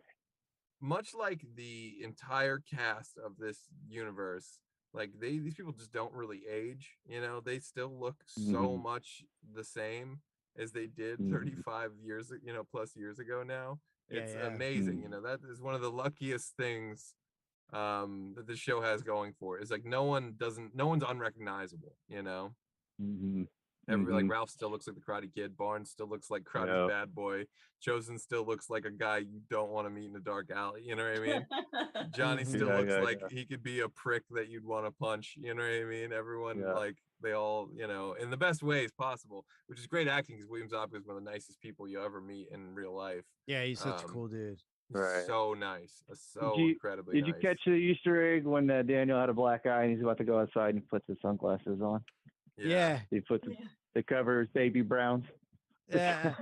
much like the entire cast of this universe, like these people just don't really age. You know, they still look so much the same as they did 35 years, plus years ago now. It's amazing. You know, that is one of the luckiest things that the show has going for it. Is like no one's unrecognizable, you know. Like Ralph still looks like the Karate Kid, Barnes still looks like Karate's bad boy, Chosen still looks like a guy you don't want to meet in a dark alley, you know what I mean? Johnny still looks like he could be a prick that you'd want to punch, you know what I mean? Everyone like they all, you know, in the best ways possible, which is great acting because William Zabka is one of the nicest people you ever meet in real life. Yeah, he's such a cool dude. Right. So nice, incredibly nice. Did you catch the Easter egg when Daniel had a black eye and he's about to go outside and he puts his sunglasses on? Yeah. He puts the cover his baby browns. Yeah.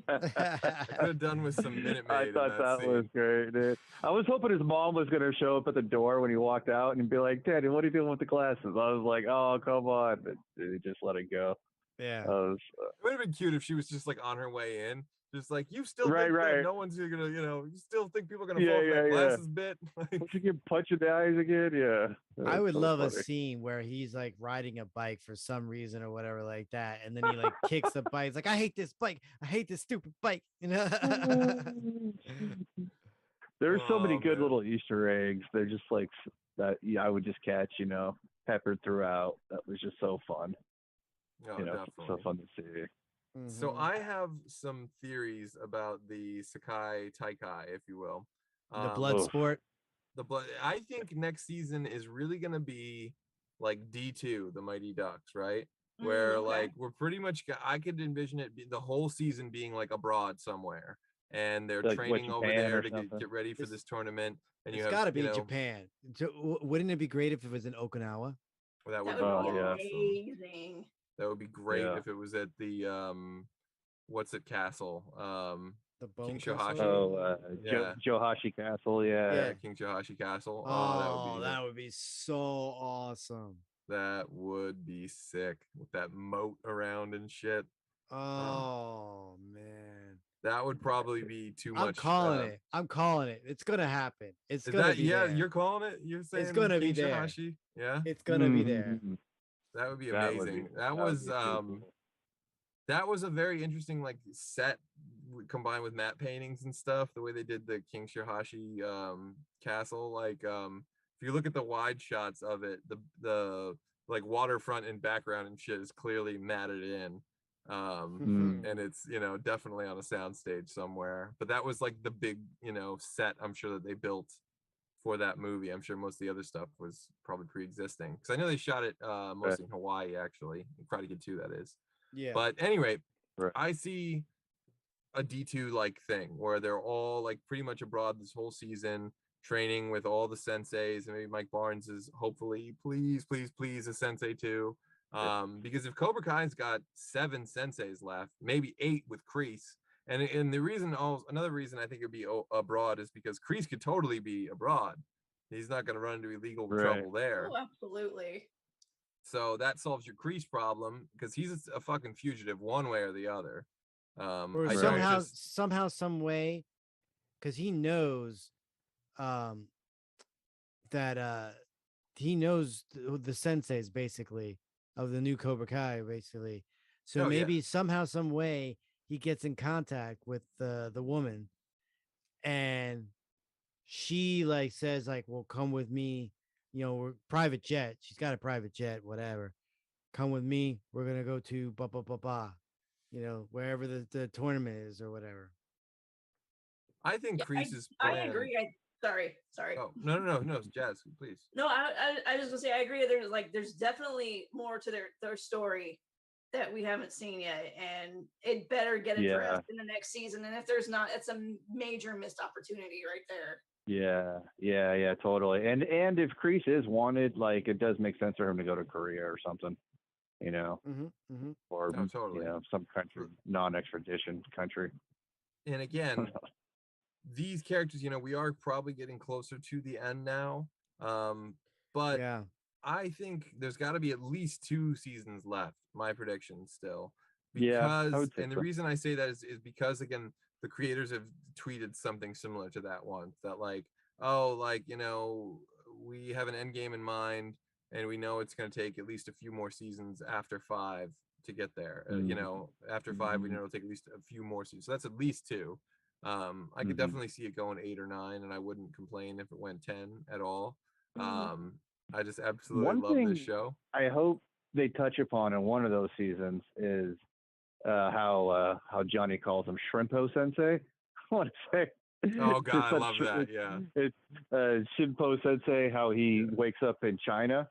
I could have done with some Minute Maid. I thought that was great, dude. I was hoping his mom was gonna show up at the door when he walked out and be like, "Daddy, what are you doing with the glasses?" I was like, "Oh, come on," but he just let it go. Yeah. It would have been cute if she was just like on her way in. Just like, you still think that no one's gonna, you still think people are gonna fall for that glasses bit? Don't you get punched in the eyes again? Yeah. I would love a scene where he's like riding a bike for some reason or whatever like that, and then he like kicks the bike. He's like, I hate this bike. I hate this stupid bike. You know. There's so many good little Easter eggs. They're just like that. I would just catch, peppered throughout. That was just so fun. Definitely. So fun to see. So I have some theories about the Sakai Taikai, if you will. The blood sport. I think next season is really going to be like D2, the Mighty Ducks, right? Where like we're pretty much, I could envision the whole season being like abroad somewhere, and they're like training over there to get ready for this tournament. And it's got to be Japan. Wouldn't it be great if it was in Okinawa? Well, that would be amazing. That would be great if it was at the castle? The Bone King Castle? Johashi Castle, yeah. King Johashi Castle. That would be so awesome. That would be sick with that moat around and shit. Oh man. That would probably be too much. I'm calling it. It's gonna happen. It's gonna be there. You're calling it? You're saying it's gonna King be there. Johashi? Yeah. It's gonna be there. That would be amazing. That was a very interesting like set combined with matte paintings and stuff. The way they did the King Johashi castle, like if you look at the wide shots of it, the like waterfront and background and shit is clearly matted in. And it's definitely on a soundstage somewhere. But that was like the big set I'm sure that they built for that movie. I'm sure most of the other stuff was probably pre-existing because I know they shot it mostly in Hawaii, actually. Karate Kid 2, that is. Yeah. But anyway, I see a D2 like thing where they're all like pretty much abroad this whole season, training with all the senseis, and maybe Mike Barnes is hopefully, please a sensei too. Because if Cobra Kai's got 7 senseis left, maybe 8 with Kreese. And the reason, another reason I think it'd be abroad is because Kreese could totally be abroad. He's not going to run into illegal trouble there. Oh, absolutely. So that solves your Kreese problem because he's a fucking fugitive one way or the other. Or somehow, some way, because he knows that he knows the senseis basically of the new Cobra Kai basically. So maybe somehow, some way, he gets in contact with the woman, and she like says like, well, come with me, we're private jet. She's got a private jet, whatever. Come with me. We're going to go to wherever the tournament is or whatever. I think Kreese's plan. I agree. Sorry. Oh, no, Jazz, please. No, I was gonna say I agree. There's definitely more to their story that we haven't seen yet, and it better get addressed in the next season. And if there's not, it's a major missed opportunity right there. Yeah, totally. And if Kreese is wanted, like it does make sense for him to go to Korea or something. you know, or Oh, totally. you know, some country, non-extradition country. And again, these characters, you know, we are probably getting closer to the end now. But yeah, I think there's got to be at least 2 seasons left. My prediction still, Yeah, I because, would say and the so. reason I say that is because again, the creators have tweeted something similar to that once, that like, oh, like, you know, we have an end game in mind, and we know it's going to take at least a few more seasons after 5 to get there. You know, after 5, we know it'll take at least a few more seasons. So that's at least 2. I could definitely see it going 8 or 9, and I wouldn't complain if it went 10 at all. I just absolutely love this show. I hope they touch upon in one of those seasons is how Johnny calls him Shrimpo Sensei. I want to say. Oh God, I love that. Yeah, it's Shrimpo Sensei. How he wakes up in China.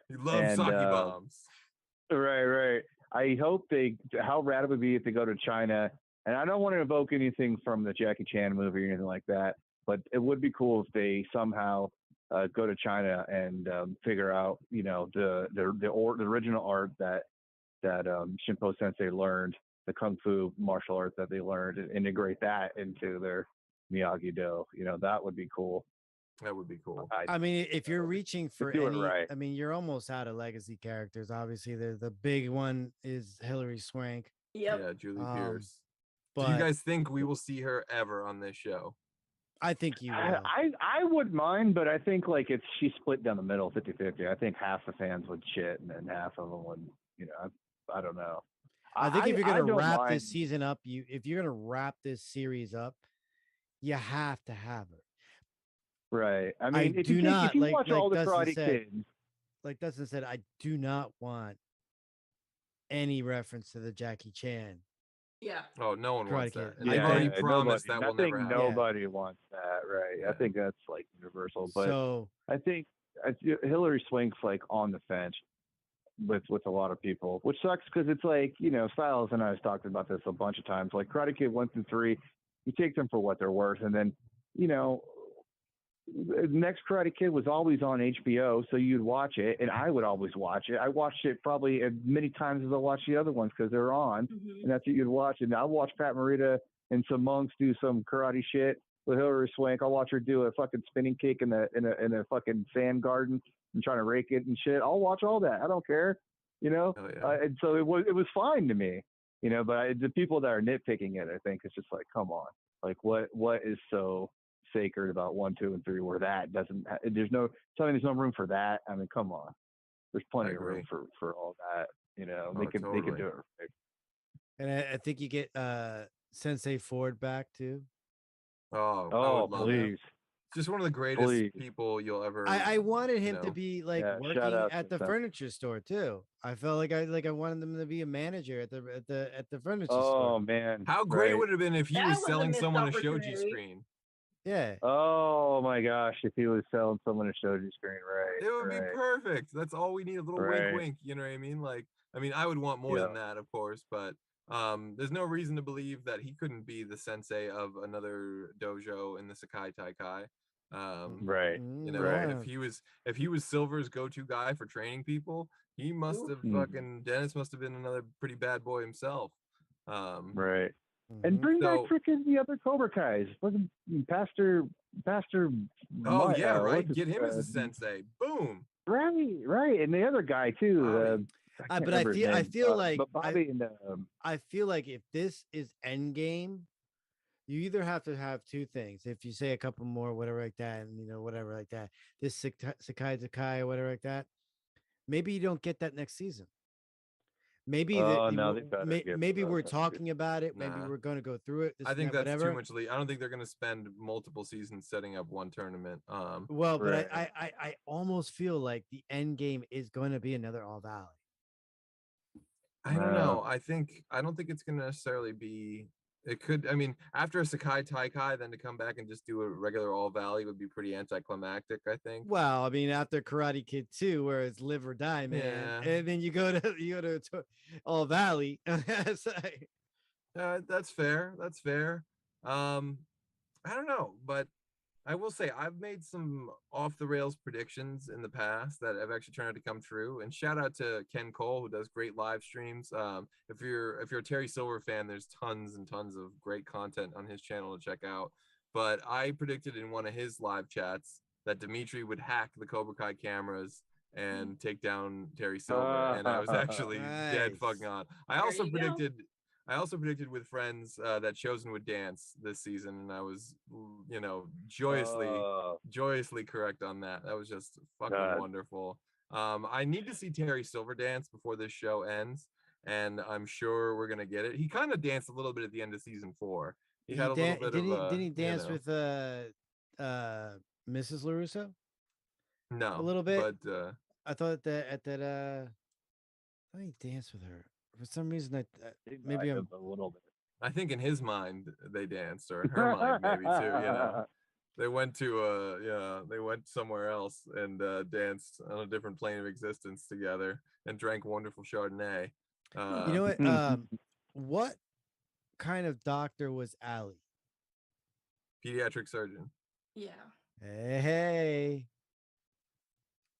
He loves sake bombs. Right. I hope how rad it would be if they go to China. And I don't want to evoke anything from the Jackie Chan movie or anything like that, but it would be cool if they somehow go to China and figure out, you know, the original art that Shinpo Sensei learned, the kung fu martial art that they learned, and integrate that into their Miyagi-Do. You know, that would be cool. That would be cool. I mean, if you're reaching for do it any, right. I mean, you're almost out of legacy characters. Obviously, the big one is Hilary Swank. Yep. Yeah, Julie Pierce. But do you guys think we will see her ever on this show? I think you will. I would mind, but I think like she's split down the middle, 50-50. I think half the fans would shit, and then half of them would, you know, I don't know. I think if you're gonna wrap this season up, if you're gonna wrap this series up, you have to have her. Right. I mean, if you watch all the Karate Kids, like Dustin said, I do not want any reference to the Jackie Chan. Yeah. Oh, no one wants that. And They've already promised that will never happen. Nobody wants that, right? Yeah. I think that's like universal. But so, I think Hilary Swank's like on the fence with a lot of people, which sucks because it's like, you know, Stiles and I have talked about this a bunch of times. Like Karate Kid 1 through 3, you take them for what they're worth, and then, you know, the next Karate Kid was always on HBO, so you'd watch it, and I would always watch it. I watched it probably as many times as I watched the other ones because they're on, and that's what you'd watch. And I'll watch Pat Morita and some monks do some karate shit with Hilary Swank. I'll watch her do a fucking spinning kick in a fucking sand garden and trying to rake it and shit. I'll watch all that. I don't care, you know. And so it was fine to me, you know. But the people that are nitpicking it, I think it's just like, come on, like what is so sacred about 1, 2, and 3 where that doesn't there's no room for that. I mean, come on, there's plenty of room for all that, you know. They could do it right. And I think you get Sensei Ford back too. Oh, please. Just one of the greatest people you'll ever. I wanted him to be like working at the furniture store too. I felt like I wanted him to be a manager at the furniture store. Oh man, how great would it have been if he was selling someone a shoji screen? Yeah. Oh my gosh, if he was selling someone a shoji screen, right? It would be perfect. That's all we need. A little wink, wink. You know what I mean? Like, I mean, I would want more than that, of course, but there's no reason to believe that he couldn't be the sensei of another dojo in the Sekai Taikai. Right. You know, and if he was Silver's go-to guy for training people, he must have Dennis must have been another pretty bad boy himself. Right. And bring back freaking the other Cobra Kais. Wasn't Pastor? Oh yeah, right. Get him as a sensei. Boom. Right. And the other guy too. But I feel like Bobby I feel like if this is Endgame, you either have to have 2 things. If you say a couple more, whatever like that, and you know, whatever like that, this Sekai or whatever like that, maybe you don't get that next season. Maybe maybe we're talking about it. Maybe we're going to go through it. I think that's too much. I don't think they're going to spend multiple seasons setting up one tournament. But I almost feel like the end game is going to be another All Valley. I don't know. I don't think it's going to necessarily be. It could. I mean, after a Sekai Taikai, then to come back and just do a regular All Valley would be pretty anticlimactic, I think. Well, I mean, after Karate Kid 2, where it's live or die, man, and then you go to All Valley. That's fair. That's fair. I don't know, but I will say I've made some off the rails predictions in the past that have actually turned out to come true. And shout out to Ken Cole, who does great live streams. If you're a Terry Silver fan, there's tons and tons of great content on his channel to check out. But I predicted in one of his live chats that Dimitri would hack the Cobra Kai cameras and take down Terry Silver, and I was actually dead fucking on. I also predicted with friends that Chosen would dance this season, and I was, joyously correct on that. That was just fucking wonderful. I need to see Terry Silver dance before this show ends, and I'm sure we're gonna get it. He kind of danced a little bit at the end of season 4. He had a little bit of. Did he dance with Mrs. LaRusso? No, a little bit. But I thought that I thought he danced with her for some reason. Maybe I'm a little bit. I think in his mind they danced, or in her mind maybe too. They went to they went somewhere else and danced on a different plane of existence together and drank wonderful Chardonnay. You know what? What kind of doctor was Allie? Pediatric surgeon. Yeah. Hey,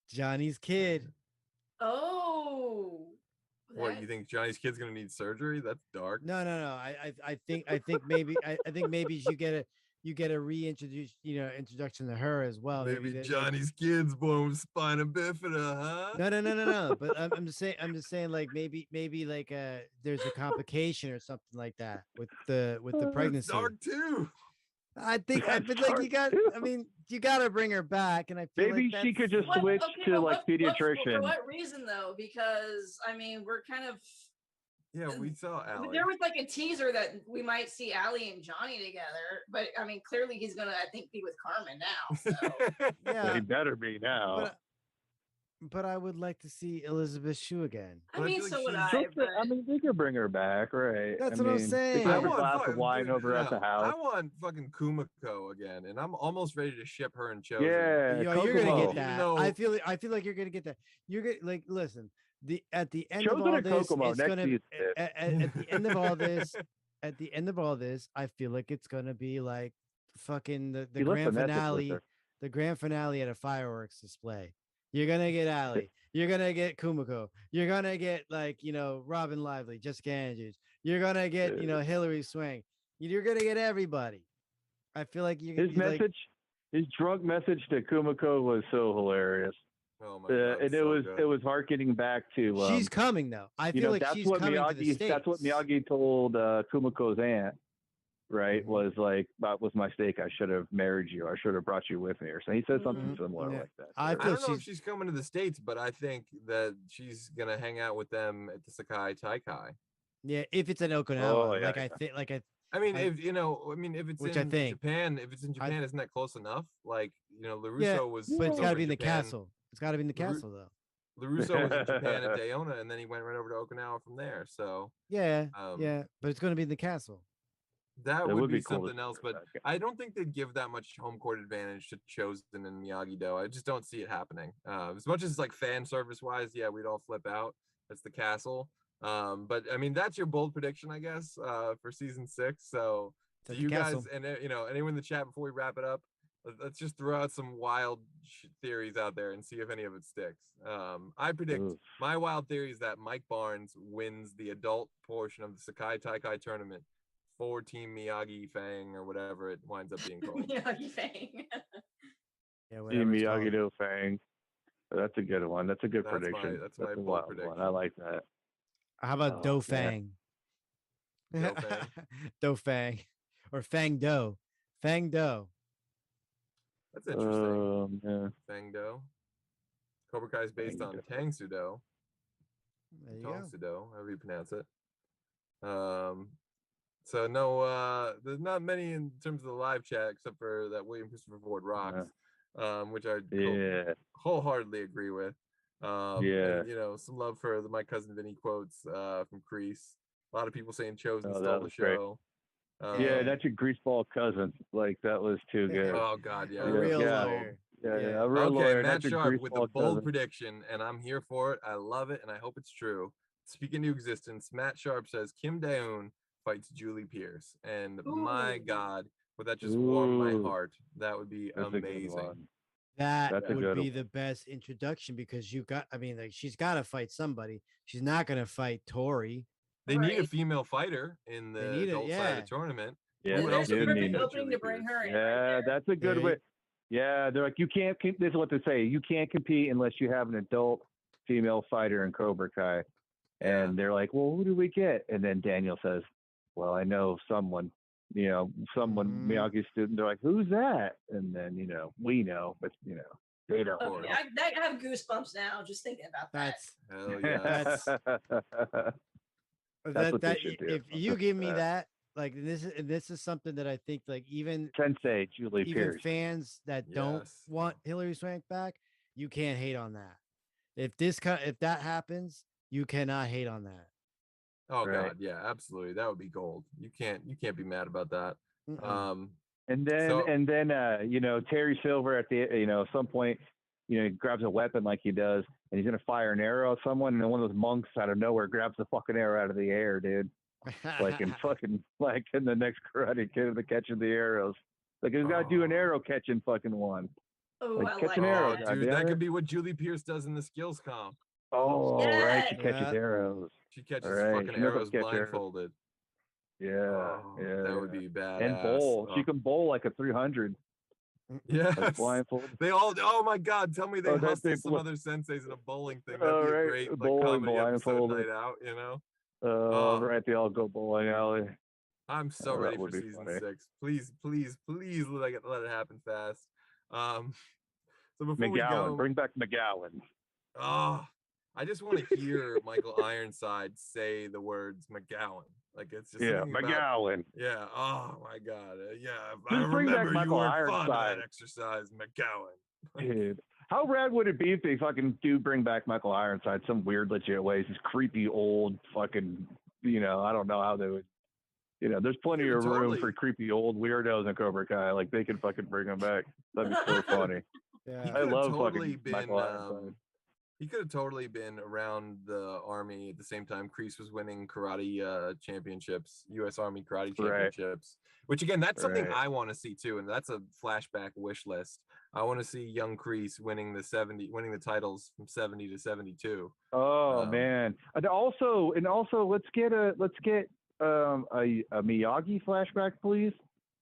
Johnny's kid. Oh. What, you think Johnny's kid's gonna need surgery? That's dark. No. I think maybe you get a reintroduce introduction to her as well. Maybe Johnny's kid's born with spina bifida, huh? No. But I'm just saying like maybe like there's a complication or something like that with the pregnancy. That's dark too. I think like you got to bring her back, and I feel maybe like she could just switch to like pediatrician. For what reason though? Because we're kind of we saw Allie. There was like a teaser that we might see Allie and Johnny together, but clearly he's gonna be with Carmen now. So. Yeah, he better be now. But I would like to see Elizabeth Shue again. So would I. They could bring her back, right? That's what I'm saying. I want a glass of wine over at the house. I want fucking Kumiko again, and I'm almost ready to ship her and Chosen. Yeah, you're gonna get that. I feel like you're gonna get that. You're gonna listen. At the end of all this, it's gonna at the end of all this. At the end of all this, I feel like it's gonna be like fucking the grand finale. The grand finale at a fireworks display. You're gonna get Allie. You're gonna get Kumiko. You're gonna get Robin Lively, Jessica Andrews. You're gonna get Hillary Swank. You're gonna get everybody. I feel like his message, his drunk message to Kumiko was so hilarious. Oh my God, and it was harkening back to. She's coming though. I feel like she's coming to the States. That's what Miyagi told Kumiko's aunt. Right, was like, that was my mistake. I should have married you. I should have brought you with me, or something. He said something similar like that. I don't know if she's coming to the States, but I think that she's gonna hang out with them at the Sakai Taikai. Yeah, if it's in Okinawa, if it's in Japan, isn't that close enough? Like, LaRusso was. But it's got to be in the castle. It's got to be in the castle though. LaRusso was in Japan at Dayona, and then he went right over to Okinawa from there. So yeah, but it's going to be in the castle. That would be something else, but I don't think they'd give that much home court advantage to Chosen and Miyagi-Do. I just don't see it happening. As much as like fan service wise, we'd all flip out. That's the castle. But that's your bold prediction, I guess, for season 6. So do you guys and anyone in the chat before we wrap it up, let's just throw out some wild theories out there and see if any of it sticks. I predict my wild theory is that Mike Barnes wins the adult portion of the Sakai Taikai tournament for Team Miyagi Fang or whatever it winds up being called. Miyagi Fang. Team Miyagi-Do Fang. That's a good one. That's a good prediction. That's my bold prediction. One. I like that. How about Do Fang? Do Fang. Do Fang. Or Fang Do. Fang Do. That's interesting. Fang Do. Cobra Kai is based on Tang Sudo. There you Tang go. Sudo, however you pronounce it. So no, there's not many in terms of the live chat except for that William Christopher Ford rocks, which I wholeheartedly agree with. And, some love for my cousin Vinny quotes from Crease. A lot of people saying Chosen stole the show. That's your greaseball cousin. Like that was too good. Oh God, yeah, a real lawyer. A real lawyer. Matt Sharp with a bold prediction, and I'm here for it. I love it, and I hope it's true. Speaking to existence, Matt Sharp says Kim Daeun fights Julie Pierce, and my God, Would that just warm my heart? That would be That's amazing. That That's a would good be one. the best introduction because she's got to fight somebody. She's not going to fight Tori. They need a female fighter in They the need it, adult side of yeah. the tournament. Yeah, Who There's else a do could perfect need it. opening to bring her in. Right Yeah, there. that's a good way. Yeah, they're like, you can't. This is what they say. You can't compete unless you have an adult female fighter in Cobra Kai. And they're like, well, who do we get? And then Daniel says, well, I know someone. Miyagi's student. They're like, who's that? And then we know, but they don't. Okay, I have goosebumps now just thinking about that. Hell yeah. That's what they should do. If you give me that, like this is something that I think like even Sensei Julie Pierce, fans that don't want Hilary Swank back, you can't hate on that. If that happens, you cannot hate on that. Oh God, yeah, absolutely. That would be gold. You can't be mad about that. And then Terry Silver at the some point, he grabs a weapon like he does, and he's gonna fire an arrow at someone, and then one of those monks out of nowhere grabs the fucking arrow out of the air, dude. Like in the next Karate Kid, the catching the arrows. Like he's got to do an arrow catching fucking one. Oh, catch an arrow, dude. That could be what Julie Pierce does in the skills comp. Oh, right. She catches arrows. She catches fucking arrows blindfolded. Yeah, yeah. That would be badass. And bowl. She can bowl like a 300. Yes. Like blindfolded. They all. Oh my God! Tell me they hustle some other senseis in a bowling thing. That'd be a great comedy episode night out. Right. They all go bowling alley. I'm so ready for season 6. Please, let it happen fast. So before we go, bring back McGowan. I just want to hear Michael Ironside say the words McGowan. Like it's just McGowan. Yeah. Oh my God. Yeah. I remember you were fun at that exercise, McGowan. Dude, how rad would it be if they fucking do bring back Michael Ironside some weird legit ways? He's creepy old fucking. I don't know how they would. There's plenty of room for creepy old weirdos in Cobra Kai. Like they could fucking bring him back. That'd be so funny. Yeah. I love fucking Michael Ironside. He could have totally been around the Army at the same time Kreese was winning karate championships, U.S. Army karate championships. Which again, that's something I want to see too, and that's a flashback wish list. I want to see young Kreese winning the titles from 70 to 72. Oh man! And also, let's get a Miyagi flashback, please.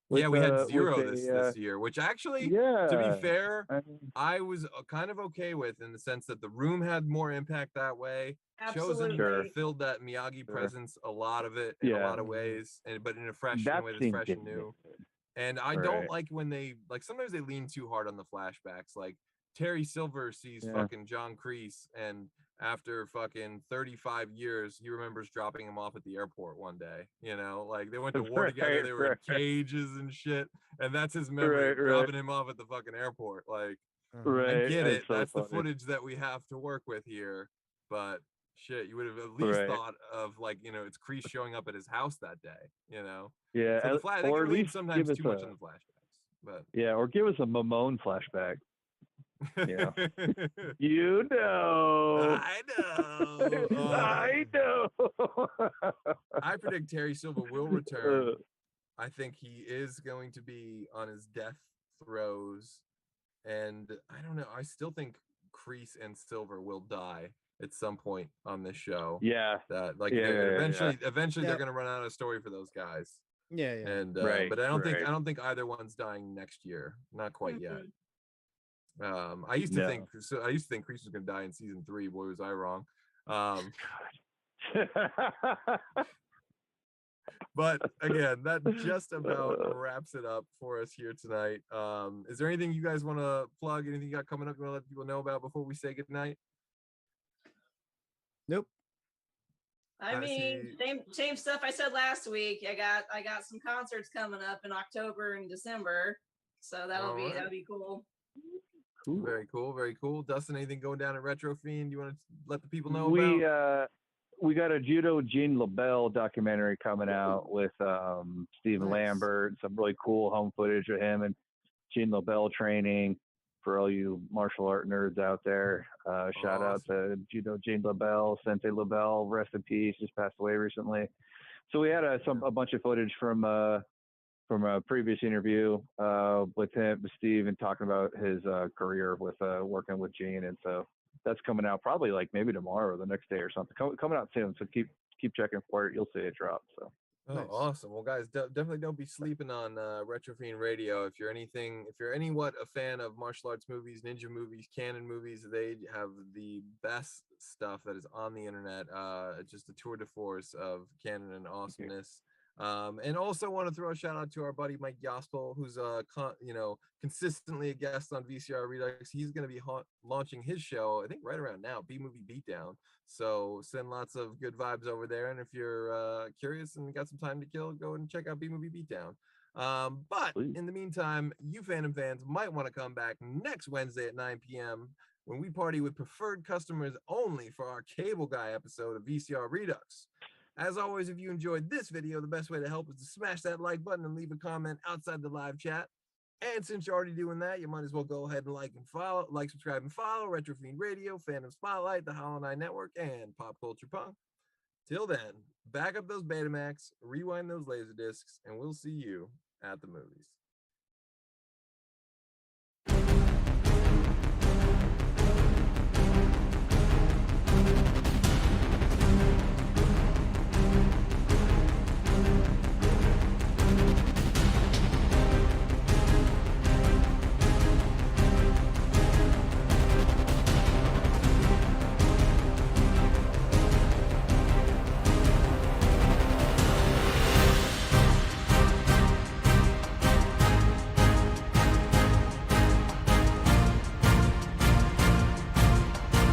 We had 0 this year, which actually, to be fair, I was kind of okay with in the sense that the room had more impact that way. Absolutely. Chosen filled that Miyagi presence, a lot of it in a lot of ways, but in a fresh way that's fresh and new. And I don't like when they sometimes they lean too hard on the flashbacks. Like Terry Silver sees fucking John Kreese, and after fucking 35 years, he remembers dropping him off at the airport one day. Like they went to war together. They were in cages and shit, and that's his memory of dropping him off at the fucking airport. Like, I get it. That's the footage that we have to work with here. But shit, you would have at least thought of it's Kreese showing up at his house that day. Yeah, so they or can lean sometimes too much in the flashbacks. But or give us a Mamone flashback. Yeah. I know. I know. I predict Terry Silver will return. I think he is going to be on his death throes, and I don't know. I still think Kreese and Silver will die at some point on this show. Yeah. That eventually they're going to run out of story for those guys. Yeah. And but I don't think either one's dying next year. Not quite yet. I used to think Kreese was going to die in season 3. Boy, was I wrong. But again, that just about wraps it up for us here tonight. Is there anything you guys want to plug? Anything you got coming up you want to let people know about before we say goodnight? Nope. I mean, same stuff I said last week. I got some concerts coming up in October and December, so that'll be cool. Cool. Very cool. Dustin, anything going down at Retrofiend you want to let the people know about? We got a Judo Gene LaBelle documentary coming out with Stephen Lambert. Some really cool home footage of him and Gene LaBelle training for all you martial art nerds out there. Shout out to Judo Gene LaBelle, Sensei LaBelle, rest in peace, just passed away recently. So we had a bunch of footage from from a previous interview with Steve, and talking about his career with working with Gene, and so that's coming out probably like maybe tomorrow or the next day or something. Coming out soon, so keep checking for it. You'll see it drop. So. Oh, Nice. awesome. Well, guys, definitely don't be sleeping on Retrofiend Radio. If you're anywhat a fan of martial arts movies, ninja movies, canon movies, they have the best stuff that is on the internet. Just a tour de force of canon and awesomeness. And also want to throw a shout out to our buddy Mike Gospel, who's consistently a guest on VCR Redux. He's going to be launching his show, I think right around now, B Movie Beatdown. So send lots of good vibes over there. And if you're curious and got some time to kill, go and check out B Movie Beatdown. But in the meantime, you Fandom fans might want to come back next Wednesday at 9 p.m. when we party with preferred customers only for our Cable Guy episode of VCR Redux. As always, if you enjoyed this video, the best way to help is to smash that like button and leave a comment outside the live chat. And since you're already doing that, you might as well go ahead and like, subscribe, and follow Retrofiend Radio, Fandom Spotlight, the Hollow 9 Network, and Pop Culture Punk. Till then, back up those Betamax, rewind those Laserdiscs, and we'll see you at the movies.